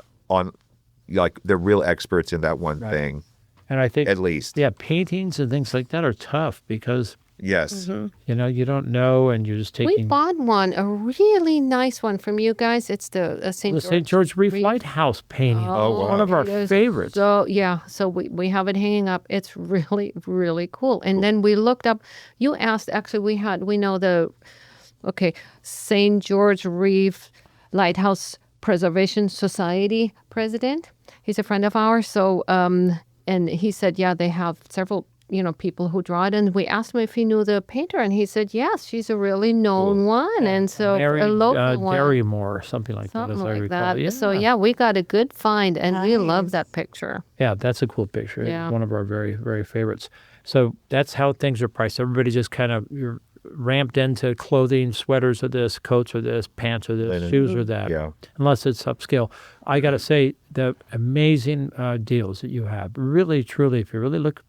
they're real experts in that one thing, And I think, at least. yeah, paintings and things like that are tough because, Yes. you don't know, and you're just We taking bought a really nice one from you guys. It's the the St. George Reef Lighthouse painting. Oh, wow. One of our It is favorites. So we have it hanging up. It's really, really cool. And then we looked up, you asked, actually we know St. George Reef Lighthouse Preservation Society president. He's a friend of ours. So, and he said, yeah, they have several, people who draw it. And we asked him if he knew the painter, and he said, yes, she's a really known one. And so Mary a local one. Darrymore or something like that, Something as I like recall. that. Yeah. So yeah, we got a good find, and we love that picture. Yeah, that's a cool picture. Yeah. It's one of our very, very favorites. So that's how things are priced. Everybody just you're ramped into clothing, sweaters are this, coats are this, pants are this, Linen. shoes are that, Yeah. unless it's upscale. I got to say, the amazing deals that you have, really, truly, if you really look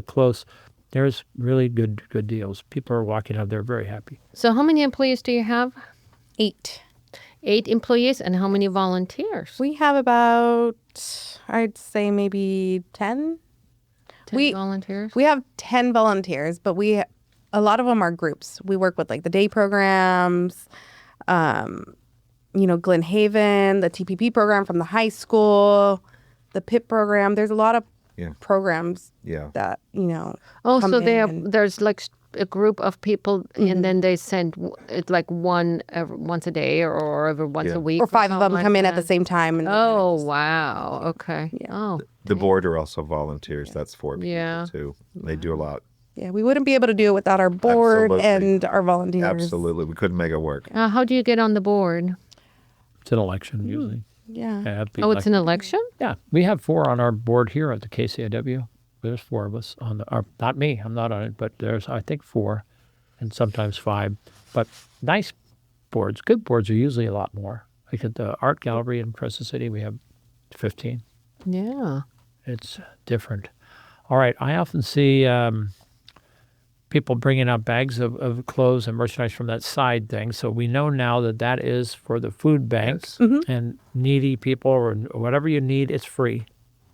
close, there's really good deals. People are walking out there very happy. So how many employees do you have? 8. 8 employees, and how many volunteers? We have about, I'd say maybe 10. 10 volunteers. We have 10 volunteers, but a lot of them are groups. We work with like the day programs, Glen Haven, the TPP program from the high school, the PIP program. There's a lot of programs Yeah. that, Oh, come so in. there's like a group of people, and then they send it like once a day or every once a week, Or 5 of them something come like in at that. the same time. And Oh wow! Okay. Yeah. Oh, The board are also volunteers. That's 4 people Yeah. too. They do a lot. yeah, we wouldn't be able to do it without our board Absolutely. and our volunteers. Absolutely. We couldn't make it work. how do you get on the board? It's an election usually. Yeah. Yeah, Oh, it's an election. Yeah, we have 4 on our board here at the KCIW. There's 4 of us on not me, I'm not on it, but there's, I think, 4 and sometimes 5. But nice boards, good boards are usually a lot more. Like at the art gallery in Crescent City, we have 15. Yeah. It's different. All right, I often see people bringing out bags of clothes and merchandise from that side thing. So we know now that is for the food banks and needy people or whatever you need, it's free.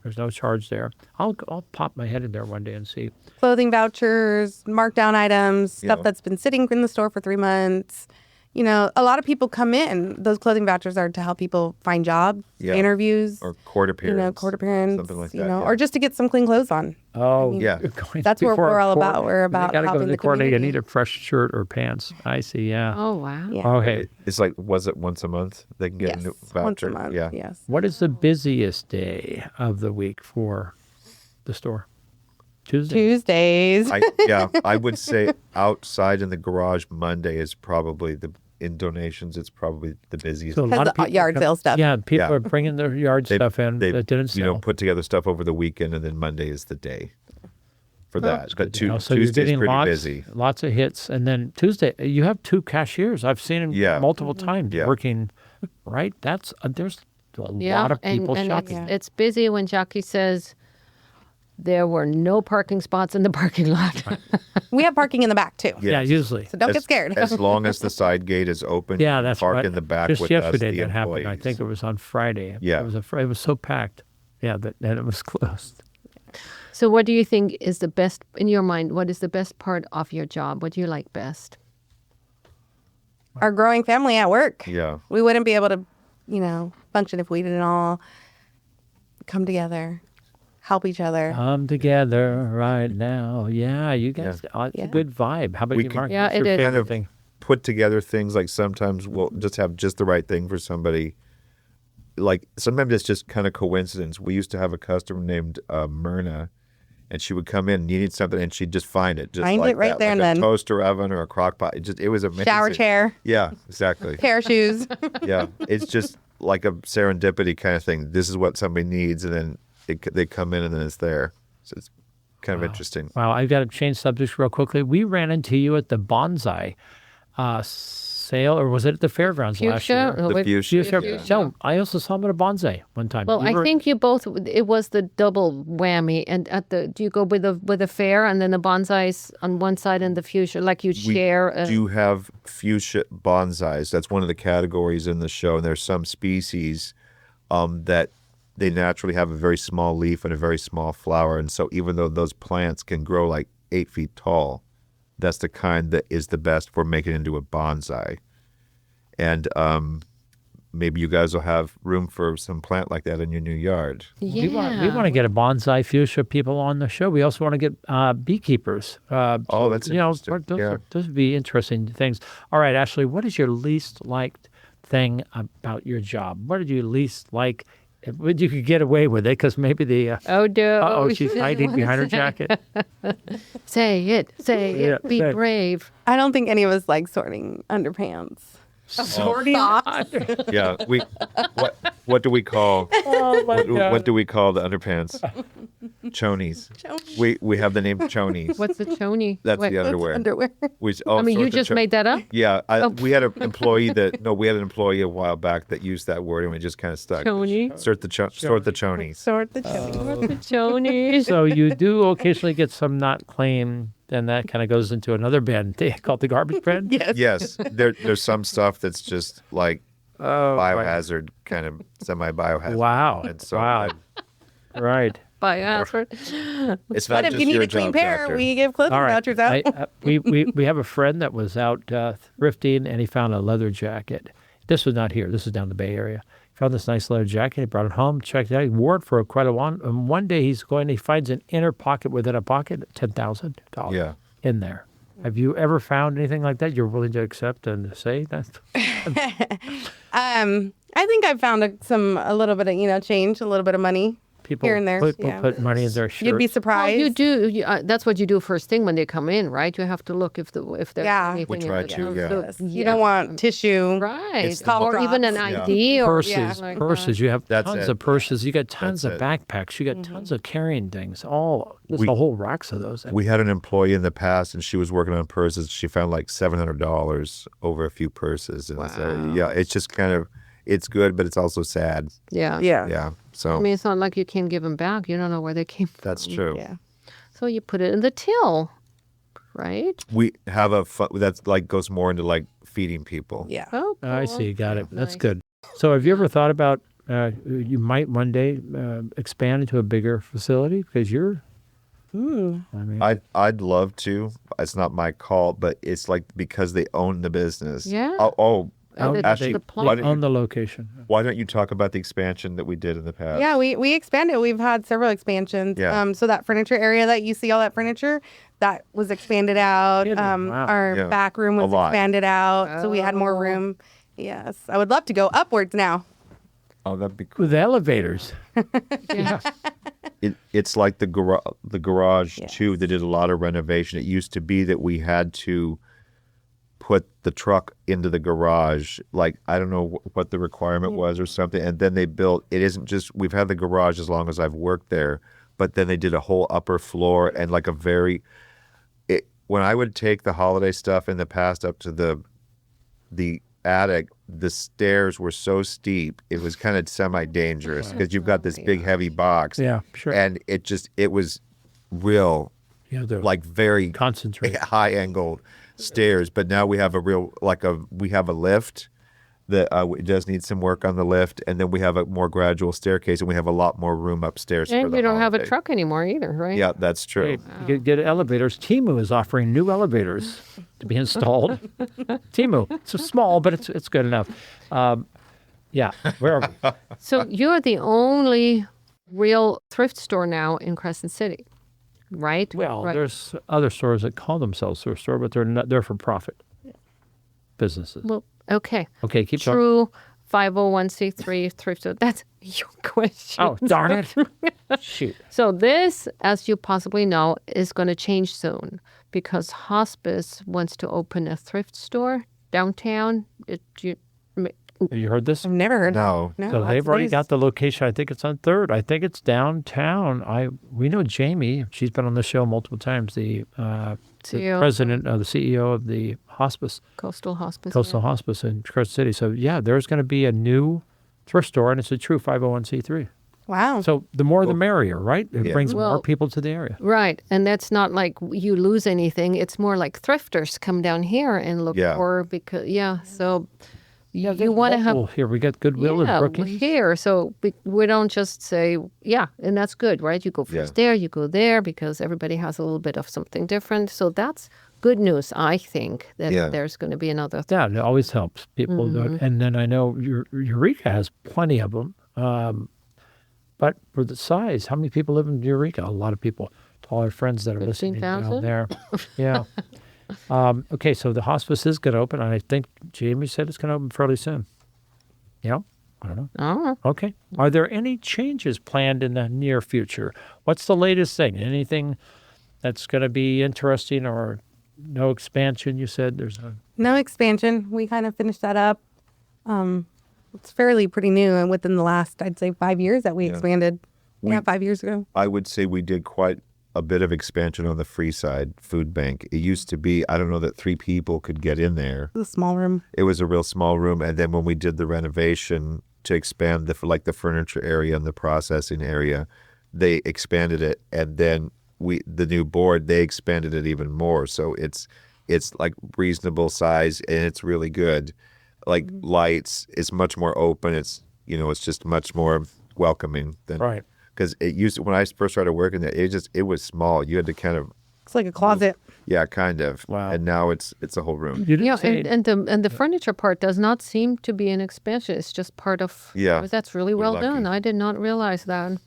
There's no charge there. I'll pop my head in there one day and see. Clothing vouchers, markdown items, stuff Yeah. that's been sitting in the store for 3 months. A lot of people come in. Those clothing vouchers are to help people find jobs, Yeah. interviews, Or court appearance. court appearance, Something like that. yeah. or just to get some clean clothes on. Oh, Yeah. That's what we're all about. We're about you gotta go helping to the the court. You community. need a fresh shirt or pants. I see. Yeah. Oh wow. Yeah. Okay. It's like, was it once a month? They can get Yes, a new voucher. once a month. Yeah. Yes. What is the busiest day of the week for the store? Tuesday. Tuesdays. I would say outside in the garage, Monday is probably in donations, it's probably the busiest. So a lot Because of the people yard sale stuff. Yeah, people Yeah. are bringing their yard stuff in They that didn't sell. put together stuff over the weekend, and then Monday is the day for that. But You know, so you're Tuesday's getting pretty busy. lots of hits, and then Tuesday you have 2 cashiers. I've seen them Yeah. multiple times Yeah. working. Right, there's a Yeah, lot of people and shopping. it's busy when Jacques says there were no parking spots in the parking lot. We have parking in the back too. Yeah, usually. So don't get scared. As long as the side gate is open, Yeah, you that's park right. in the back Just with yesterday us, the that happened. I employees. think it was on Friday. Yeah. It was so packed. Yeah, and it was closed. So what do you think is the best, in your mind, what is the best part of your job? What do you like best? Our growing family at work. Yeah. We wouldn't be able to, function if we didn't all come together, help each other. Come together right now. Yeah, you guys. It's a good vibe. How about We you, can- Mark? Yeah, What's it your is. favorite Kind of thing? put together things like sometimes we'll just have just the right thing for somebody. Like sometimes it's just kind of coincidence. We used to have a customer named Myrna, and she would come in, needed something, and she'd just find it, just Find like it right that, there like and a then. toaster oven or a crock pot. It was amazing. Shower chair, Yeah, exactly. pair of shoes. Yeah, it's just like a serendipity kind of thing. This is what somebody needs, and then they come in, and then it's there. So it's kind of interesting. Wow, I've got to change subjects real quickly. We ran into you at the bonsai sale, or was it at the fairgrounds last Fuchsia? year? The fuchsia. Fuchsia. So I also saw him at a bonsai one time. Well, You I were- think you both, it was the double whammy. And do you go with the fair and then the bonsais on one side and the fuchsia, like you We share? do have fuchsia bonsais. That's one of the categories in the show. And there's some species that they naturally have a very small leaf and a very small flower. And so even though those plants can grow like 8 feet tall, that's the kind that is the best for making it into a bonsai. And maybe you guys will have room for some plant like that in your new yard. We want to get a bonsai fuchsia people on the show. We also want to get beekeepers. Oh, that's interesting. Those would be interesting things. All right, Ashley, what is your least liked thing about your job? What did you least like? Would you could get away with it because maybe the Oh, no. oh she's hiding behind her jacket. Say it. Say Yeah, it. Be say it. brave. I don't think any of us like sorting underpants. Sorting. Yeah, what do we call Oh my God. what do we call the underpants? Chonies. We have the name chonies. What's the choni? That's Wait, the underwear. Underwear. I mean, you just made that up? Yeah, we had an employee we had an employee a while back that used that word, and we just kind of stuck. Choni? Sort the chonies. Sort the chonies. The choni. So you do occasionally get some not claim, then that kind of goes into another bin called the garbage bin. Yes. Yes, there's some stuff that's just like Oh, right. biohazard, kind of semi-biohazard. Wow. And so Wow. Right. By Alfred. it's not But if just you need your a clean job, pair, doctor. we give clothing All right. vouchers out. We have a friend that was out thrifting, and he found a leather jacket. This was not here. This is down the Bay Area. He found this nice leather jacket. He brought it home, checked it out. He wore it for quite a while. And one day he finds an inner pocket within a pocket, $10,000 Yeah. in there. Have you ever found anything like that you're willing to accept and say that? I think I've found a little bit of change, a little bit of money People here and there. put money in their shirt. You'd be Well, surprised. you do. That's what you do first thing when they come in, right? You have to look if there's Yeah. anything. We in try the to, house. yeah. So- Yes. You don't want tissue. Right. It's the- Or even an Yeah. ID or Purses, like purses. You have That's tons it. of purses. You got tons That's of it. backpacks. You got Mm-hmm. tons of carrying things. There's We- a whole racks of those. We had an employee in the past, and she was working on purses. She found like $700 over a few purses, and so, yeah, it's just kind of it's good, but it's also sad. Yeah. Yeah. Yeah, so I mean, it's not like you can give them back. You don't know where they came from. that's true. Yeah. So you put it in the till, right? We have that's like goes more into like feeding people. Yeah. Oh, I cool. see. Got it. That's Nice. good. So have you ever thought about you might one day expand into a bigger facility? Because you're, I mean, I'd love to. It's not my call, but it's like because they own the business. Yeah. Oh, It's Ashley, the why plant. don't on you, the location. why don't you talk about the expansion that we did in the past? Yeah, we expanded. We've had several expansions. Yeah. So that furniture area that you see, all that furniture, that was expanded out. Kidding. Wow. Our Yeah. back room was A lot. expanded out, so we had more Oh. room. Yes, I would love to go upwards now. Oh, that'd be cool. With elevators. Yeah. It's like the garage too. They did a lot of renovation. It used to be that we had to put the truck into the garage. Like, I don't know what the requirement was or something. And then they built, it isn't just, we've had the garage as long as I've worked there, but then they did a whole upper floor and like when I would take the holiday stuff in the past up to the attic, the stairs were so steep, it was kind of semi-dangerous because you've got this big heavy box. Yeah, sure. And it was real, they're like very concentrated. high angled stairs. But now we have we have a lift that it does need some work on the lift, and then we have a more gradual staircase, and we have a lot more room upstairs. And for the you don't have a holiday. truck anymore either, right? Yeah, that's true. You could get elevators. Timu is offering new elevators to be installed. Timu. It's small, but it's good enough. Yeah. Where are we? So you're the only real thrift store now in Crescent City, right? Well, Right. there's other stores that call themselves thrift store, but they're for profit businesses. Well, okay. Okay, keep talking. True 501c3 thrift store. That's your question. Oh, darn it. Shoot. So this, as you possibly know, is going to change soon because Hospice wants to open a thrift store downtown. Have you heard this? I've never heard. No. No, So lots they've of already these. got the location. I think it's on 3rd. I think it's downtown. We know Jamie. She's been on the show multiple times. The CEO. president, the CEO of the hospice, Coastal Hospice. Coastal Hospice in Crescent City. So yeah, there's going to be a new thrift store, and it's a true 501c3. Wow. So the more the merrier, right? It Yeah. brings Well- more people to the area. Right. And that's not like you lose anything. It's more like thrifters come down here and look Yeah. for so you want to have. Well, here we got Goodwill Yeah, and we're Brookings. here. So we don't just say, and that's good, right? You go first Yeah. there, you go there, because everybody has a little bit of something different. So that's good news, I think, that Yeah. there's going to be another. Yeah, it always helps people. And then I know Eureka has plenty of them. But for the size, how many people live in Eureka? A lot of people. To all our friends that are listening down 15,000? there. Yeah. Okay, so the hospice is going to open, and I think Jamie said it's going to open fairly soon. Yeah? I don't know. Oh, Okay. Are there any changes planned in the near future? What's the latest thing? Anything that's going to be interesting or no expansion? You said there's a... No expansion. We kind of finished that up. It's fairly pretty new, and within the last, I'd say, 5 years that we expanded. 5 years ago. I would say we did quite a bit of expansion on the free side food bank. It used to be, I don't know, that 3 people could get in there. The small room. It was a real small room. And then when we did the renovation to expand the furniture area and the processing area, they expanded it. And then the new board, they expanded it even more. So it's like reasonable size, and it's really good. Like lights, it's much more open. It's just much more welcoming than Right. because when I first started working there, it was small. You had to kind of It's like a closet. kind of. Wow. And now it's a whole room. You didn't yeah, say... and the furniture part does not seem to be an expansion. It's just part of. Yeah, That's really we're well lucky. done. I did not realize that.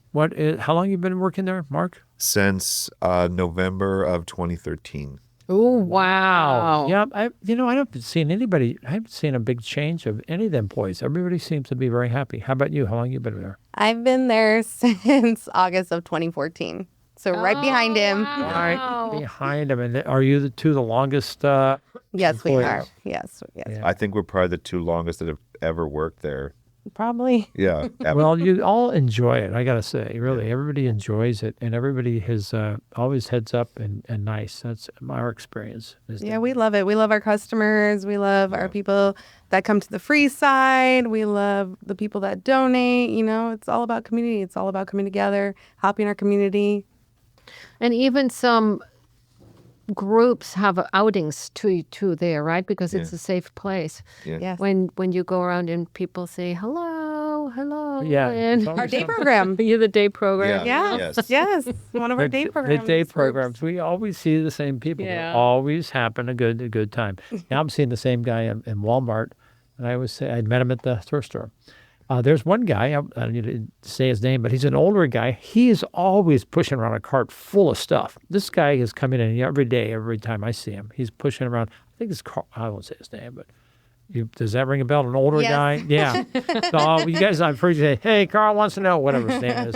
How long you been working there, Mark? Since November of 2013. Oh wow! Yeah, I haven't seen a big change of any of the employees. Everybody seems to be very happy. How about you? How long you been there? I've been there since August of 2014. So right behind him. Right behind him. And are you the longest? Yes, we employees? are. Yes. Yeah. I think we're probably the 2 longest that have ever worked there. Probably. Yeah. Well, you all enjoy it. I gotta say, really, everybody enjoys it, and everybody has always heads up and nice. That's our experience. Yeah, we love it. We love our customers. We love our people that come to the free side. We love the people that donate. It's all about community. It's all about coming together, helping our community. And even some groups have outings to there, right? Because it's a safe place. Yeah. Yes. When you go around and people say hello, Yeah, and it's always Our day something. program. you're the day program. Yeah. Yeah. Yes. Yes. One of our day programs. The day groups. programs. We always see the same people. Yeah. They're always having a good time. Now I'm seeing the same guy in Walmart, and I always say I met him at the thrift store. There's one guy, I don't need to say his name, but he's an older guy. He is always pushing around a cart full of stuff. This guy is coming in every day, every time I see him. He's pushing around. I think it's Carl. I won't say his name, but does that ring a bell? An older Yes. guy? Yeah. So you guys, I'm free to say, hey, Carl wants to know, whatever his name is.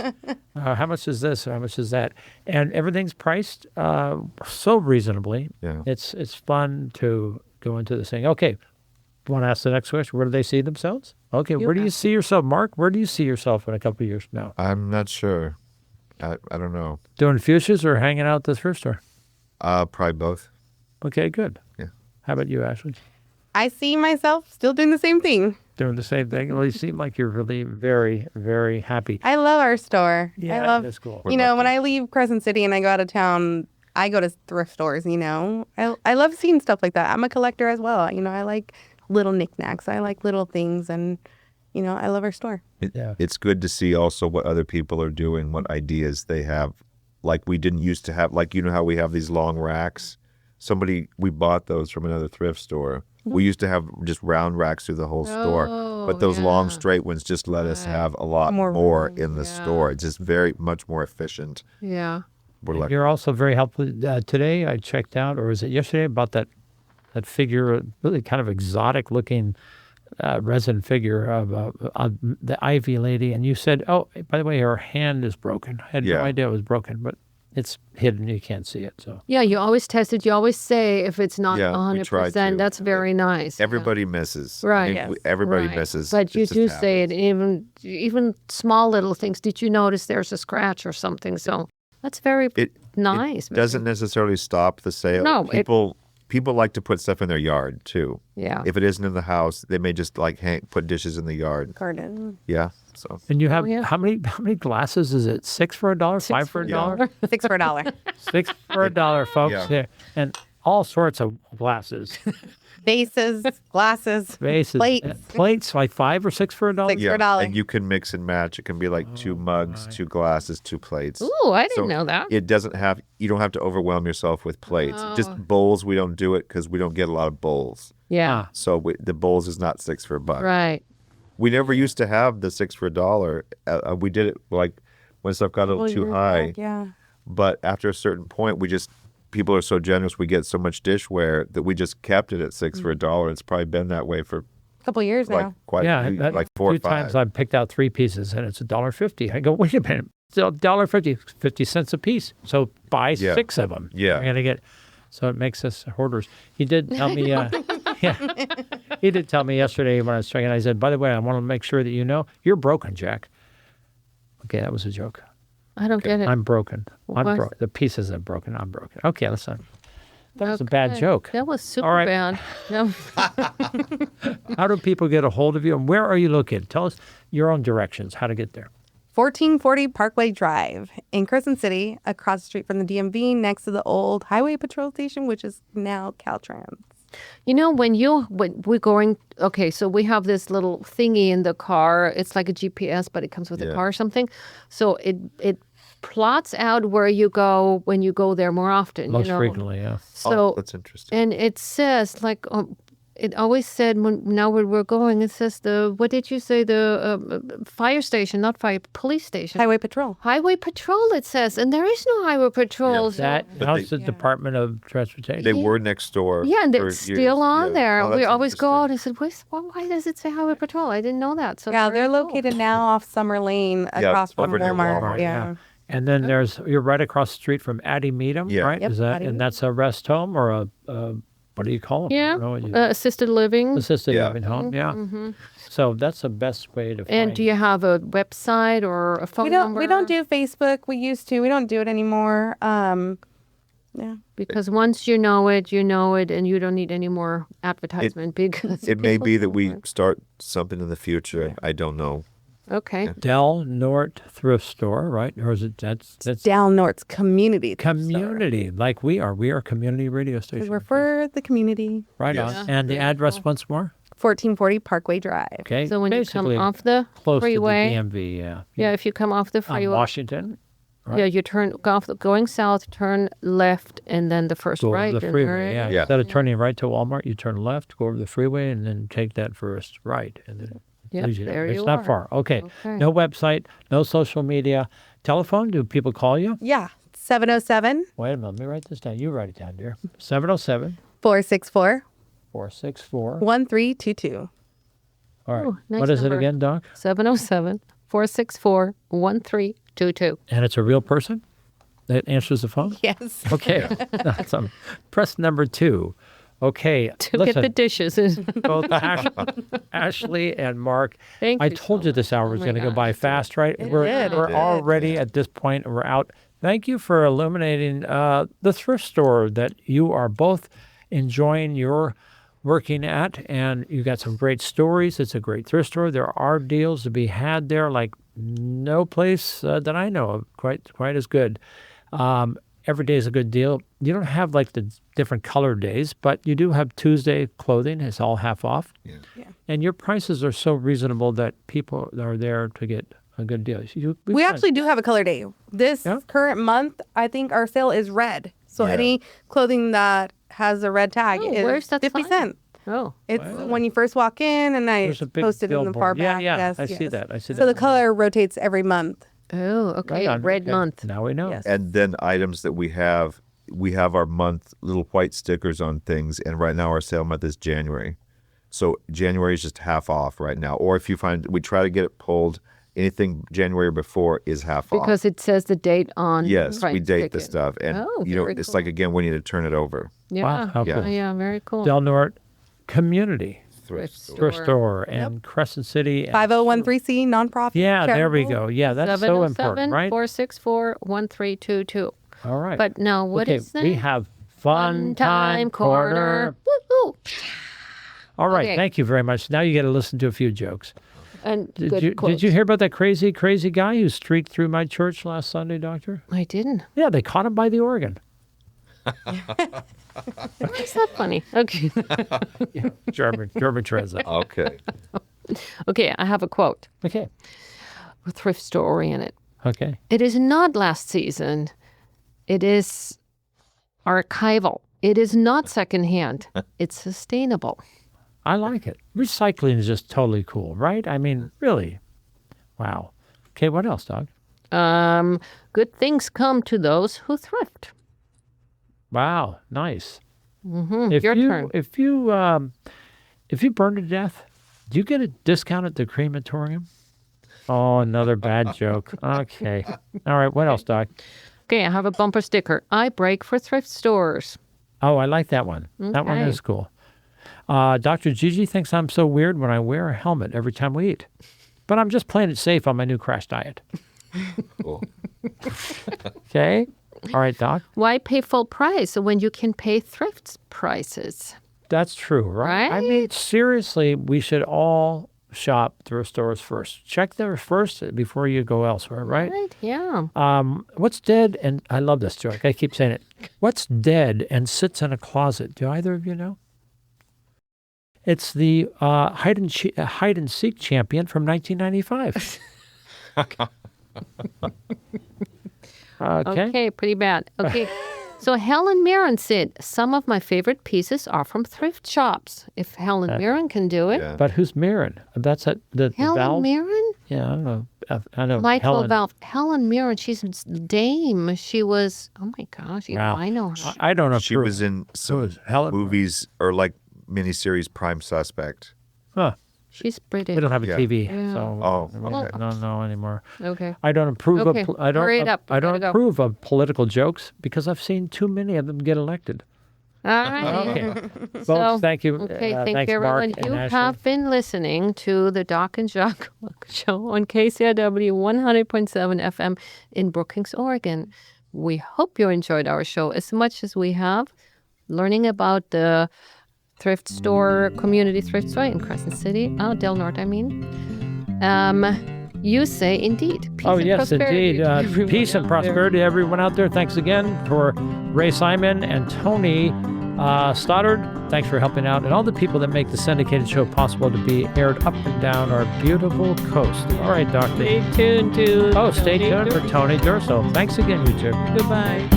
How much is this? How much is that? And everything's priced so reasonably. Yeah. It's fun to go into this thing. Okay. Want to ask the next question? Where do they see themselves? Okay. Where do you see yourself, Mark? Where do you see yourself in a couple of years from now? I'm not sure. I don't know. Doing fuchsias or hanging out at the thrift store? Probably both. Okay, good. Yeah. How about you, Ashley? I see myself still doing the same thing. Doing the same thing? Well, you seem like you're really very, very happy. I love our store. Yeah, I love, that's cool. you know, when I leave Crescent City and I go out of town, I go to thrift stores, you know. I love seeing stuff like that. I'm a collector as well. You know, I like little knickknacks. I like little things, and, you know, I love our store. It's good to see also what other people are doing, what ideas they have. Like we didn't used to have, like, you know how we have these long racks? We bought those from another thrift store. We used to have just round racks through the whole store. But those long straight ones just let us have a lot more in the store. It's just very much more efficient. Yeah. We're like, You're also very helpful. Today I checked out, or was it yesterday, about that figure, really kind of exotic looking resin figure of the Ivy lady. And you said, oh, by the way, her hand is broken. I had no idea it was broken, but it's hidden. You can't see it. So Yeah, you always test it. You always say if it's not we try 100%. to. That's very nice. everybody misses. Right. I mean, everybody Right. misses. But you just do say it, happens. even small little things. Did you notice there's a scratch or something? So that's very nice. It doesn't necessarily stop the sale. No, People like to put stuff in their yard too. Yeah. If it isn't in the house, they may just like put dishes in the yard. Garden. Yeah. So and you have yeah. how many glasses is it? 6 for $1, 5 for $1? 6 for $1. 6 for $1, folks. Yeah. Yeah. And all sorts of glasses, Vases, glasses, vases, plates. plates like 5 or 6 for $1. Six. For a dollar. And you can mix and match. It can be like 2 mugs, 2 glasses, 2 plates. Ooh, I didn't So know that. It doesn't have. You don't have to overwhelm yourself with plates. Oh. Just bowls. We don't do it because we don't get a lot of bowls. Yeah. So the bowls is not 6 for $1. Right. We never used to have the 6 for $1. We did it like when stuff got a little too high. Yeah. But after a certain point, people are so generous. We get so much dishware that we just kept it at 6 for $1. It's probably been that way for A couple years like now. quite like 4 or 2 times 5. I've picked out 3 pieces and it's $1.50. I go, wait a minute, it's $1.50, 50 cents a piece. So buy 6 of them. Yeah. You're gonna get. So it makes us hoarders. He did tell me. He did tell me yesterday when I was checking. I said, by the way, I want to make sure that you know you're broken, Jack. Okay, that was a joke. I don't get it. I'm broken. I'm What? broken. The pieces are broken. I'm broken. Okay, listen. That was a bad joke. That was super All right. bad. No. How do people get a hold of you, and where are you located? Tell us your own directions, how to get there. 1440 Parkway Drive in Crescent City, across the street from the DMV, next to the old Highway Patrol Station, which is now Caltrans. You know, when we're going, okay, so we have this little thingy in the car. It's like a GPS, but it comes with the car or something. So it plots out where you go when you go there more often. Most you know? frequently, yeah. So that's interesting. and it says like it always said now where we're going. It says what did you say, the fire station, not fire, police station, Highway Patrol. highway patrol. It says, and there is no highway patrol. so- That But how's the Department of Transportation? They were next door. Yeah, and for it's years. still on Yeah. there. Oh, We that's always go out interesting. and said, why does it say highway patrol? I didn't know that. So Yeah, very they're cool. located now off Summer Lane across from over near Walmart. Walmart, Yeah. And then you're right across the street from Addie Meadham, Yeah. right? Yep, Is that Addie and that's a rest home or a what do you call them? I Yeah, don't know what you- assisted living. assisted Yeah. living home. Yeah. So that's the best way to find. And do you have a website or a phone number? We don't do Facebook. We used to. We don't do it anymore. Yeah. Because once you know it, and you don't need any more advertisement because It may people be that know we it. start something in the future. I don't know. Okay. Del Norte Thrift Store, right? Or is it that's Down North's community. community like we are? We are a community radio station. We're for the community. Right Yes. on. And the address once more. 1440 Parkway Drive. Okay. So when you Basically come off the close freeway, to the DMV, yeah. yeah, if you come off the On freeway, Washington. right? yeah, you going south, turn left, and then the first Go right. over the and freeway. there- Yeah. Yeah. Instead of turning right to Walmart, you turn left, go over the freeway, and then take that first right, and then Yep, leads you there It's you not are. far. Okay. Okay. No website, no social media. Telephone? Do people call you? Yeah. 707 Wait a minute. Let me write this down. You write it down, dear. 707 464 464. 1322. All right. Ooh, nice What is it number. again, Doc? 707-464-1322. And it's a real person that answers the phone? Yes. Okay. Press number 2. Okay, to get the listen, dishes. both Ashley and Mark, Thank I you told so you this much. hour Oh was my going to go gosh. by fast, right? It We're did. we're already at this point, and we're out. Thank you for illuminating the thrift store that you are both enjoying your working at, and you got some great stories. It's a great thrift store. There are deals to be had there like no place that I know of quite as good. Every day is a good deal. You don't have like the different color days, but you do have Tuesday clothing. It's all half off. Yeah. And your prices are so reasonable that people are there to get a good deal. We actually do have a color day. This Yeah? current month, I think our sale is red. So Yeah. any clothing that has a red tag Oh, is where's that 50 sign? cents. Oh, It's when you first walk in, and I There's a big posted in the far billboard. Yeah, back. yeah, Yes, I see yes. that. I see So that. the color rotates every month. oh, okay. Right on. Red Okay. month. Now we know. Yes. And then items that we have our month little white stickers on things, and right now our sale month is January. So January is just half off right now. Or if you find, we try to get it pulled, anything January before is half off. Because it says the date on. Yes, we right date the ticket. stuff. And, Oh, you know, very it's cool. like, again, we need to turn it over. Yeah. Wow, how cool. Yeah, very cool. Del Norte Community Thrift store. Thrift Store and Crescent City. and- 5013C nonprofit. Yeah, there we charitable. go. Yeah, that's so important, right? 707-464-1322. All right. But now, what okay, is that? we have Fun Time Corner. Woo-hoo. All right, Okay. thank you very much. Now you get to listen to a few jokes. And Did good you quotes. did you hear about that crazy guy who streaked through my church last Sunday, Doctor? I didn't. Yeah, they caught him by the organ. Why is that funny? Okay. German translate. Okay. Okay, I have a quote. Okay. Thrift store oriented. Okay. It is not last season. It is archival. It is not secondhand. It's sustainable. I like it. Recycling is just totally cool, right? I mean, really. Wow. Okay, what else, Doc? Good things come to those who thrift. Wow, nice. Mm-hmm. Your turn. If you burn to death, do you get a discount at the crematorium? Oh, another bad joke. Okay. All right. What else, Doc? Okay, I have a bumper sticker. I break for thrift stores. Oh, I like that one. That one Okay. is cool. Dr. Gigi thinks I'm so weird when I wear a helmet every time we eat. But I'm just playing it safe on my new crash diet. Cool. Okay. All right, Doc. Why pay full price when you can pay thrift prices? That's true, right? I mean, seriously, we should all shop thrift stores first. Check there first before you go elsewhere, right? Right, yeah. What's dead and I love this joke. I keep saying it. What's dead and sits in a closet? Do either of you know? It's the hide and seek champion from 1995. Okay. Okay, pretty bad. Okay. So Helen Mirren said, some of my favorite pieces are from thrift shops. If Helen Mirren can do it. Yeah. But who's Mirren? That's the Helen valve? Mirren? Yeah, I don't know. I know Mitral Helen. valve. Helen Mirren, she's dame. She was, oh my gosh, Wow. I know her. I don't approve. She was in some is Helen? movies or like miniseries Prime Suspect. Huh. She's British. We don't have a Yeah. TV, Yeah. so Oh, we okay. don't know anymore. Okay. I don't approve Okay, of I don't hurry it up. I don't Gotta go. approve of political jokes because I've seen too many of them get elected. All right. Okay. So, Folks, thank you. Okay, thank thanks, you, Mark everyone. and You Ashley. have been listening to the Doc and Jacques show on KCRW 100.7 FM in Brookings, Oregon. We hope you enjoyed our show as much as we have, learning about the thrift store, community thrift store in Crescent City, Del Norte, I mean. You say indeed. Peace Oh, and yes, prosperity indeed. to everyone Peace and out there. prosperity to everyone out there. Thanks again for Ray Simon and Tony Stoddard. Thanks for helping out. And all the people that make the syndicated show possible to be aired up and down our beautiful coast. All right, Doctor. Stay tuned to Oh, stay tuned for Tony Durso. Thanks again, you two. Goodbye.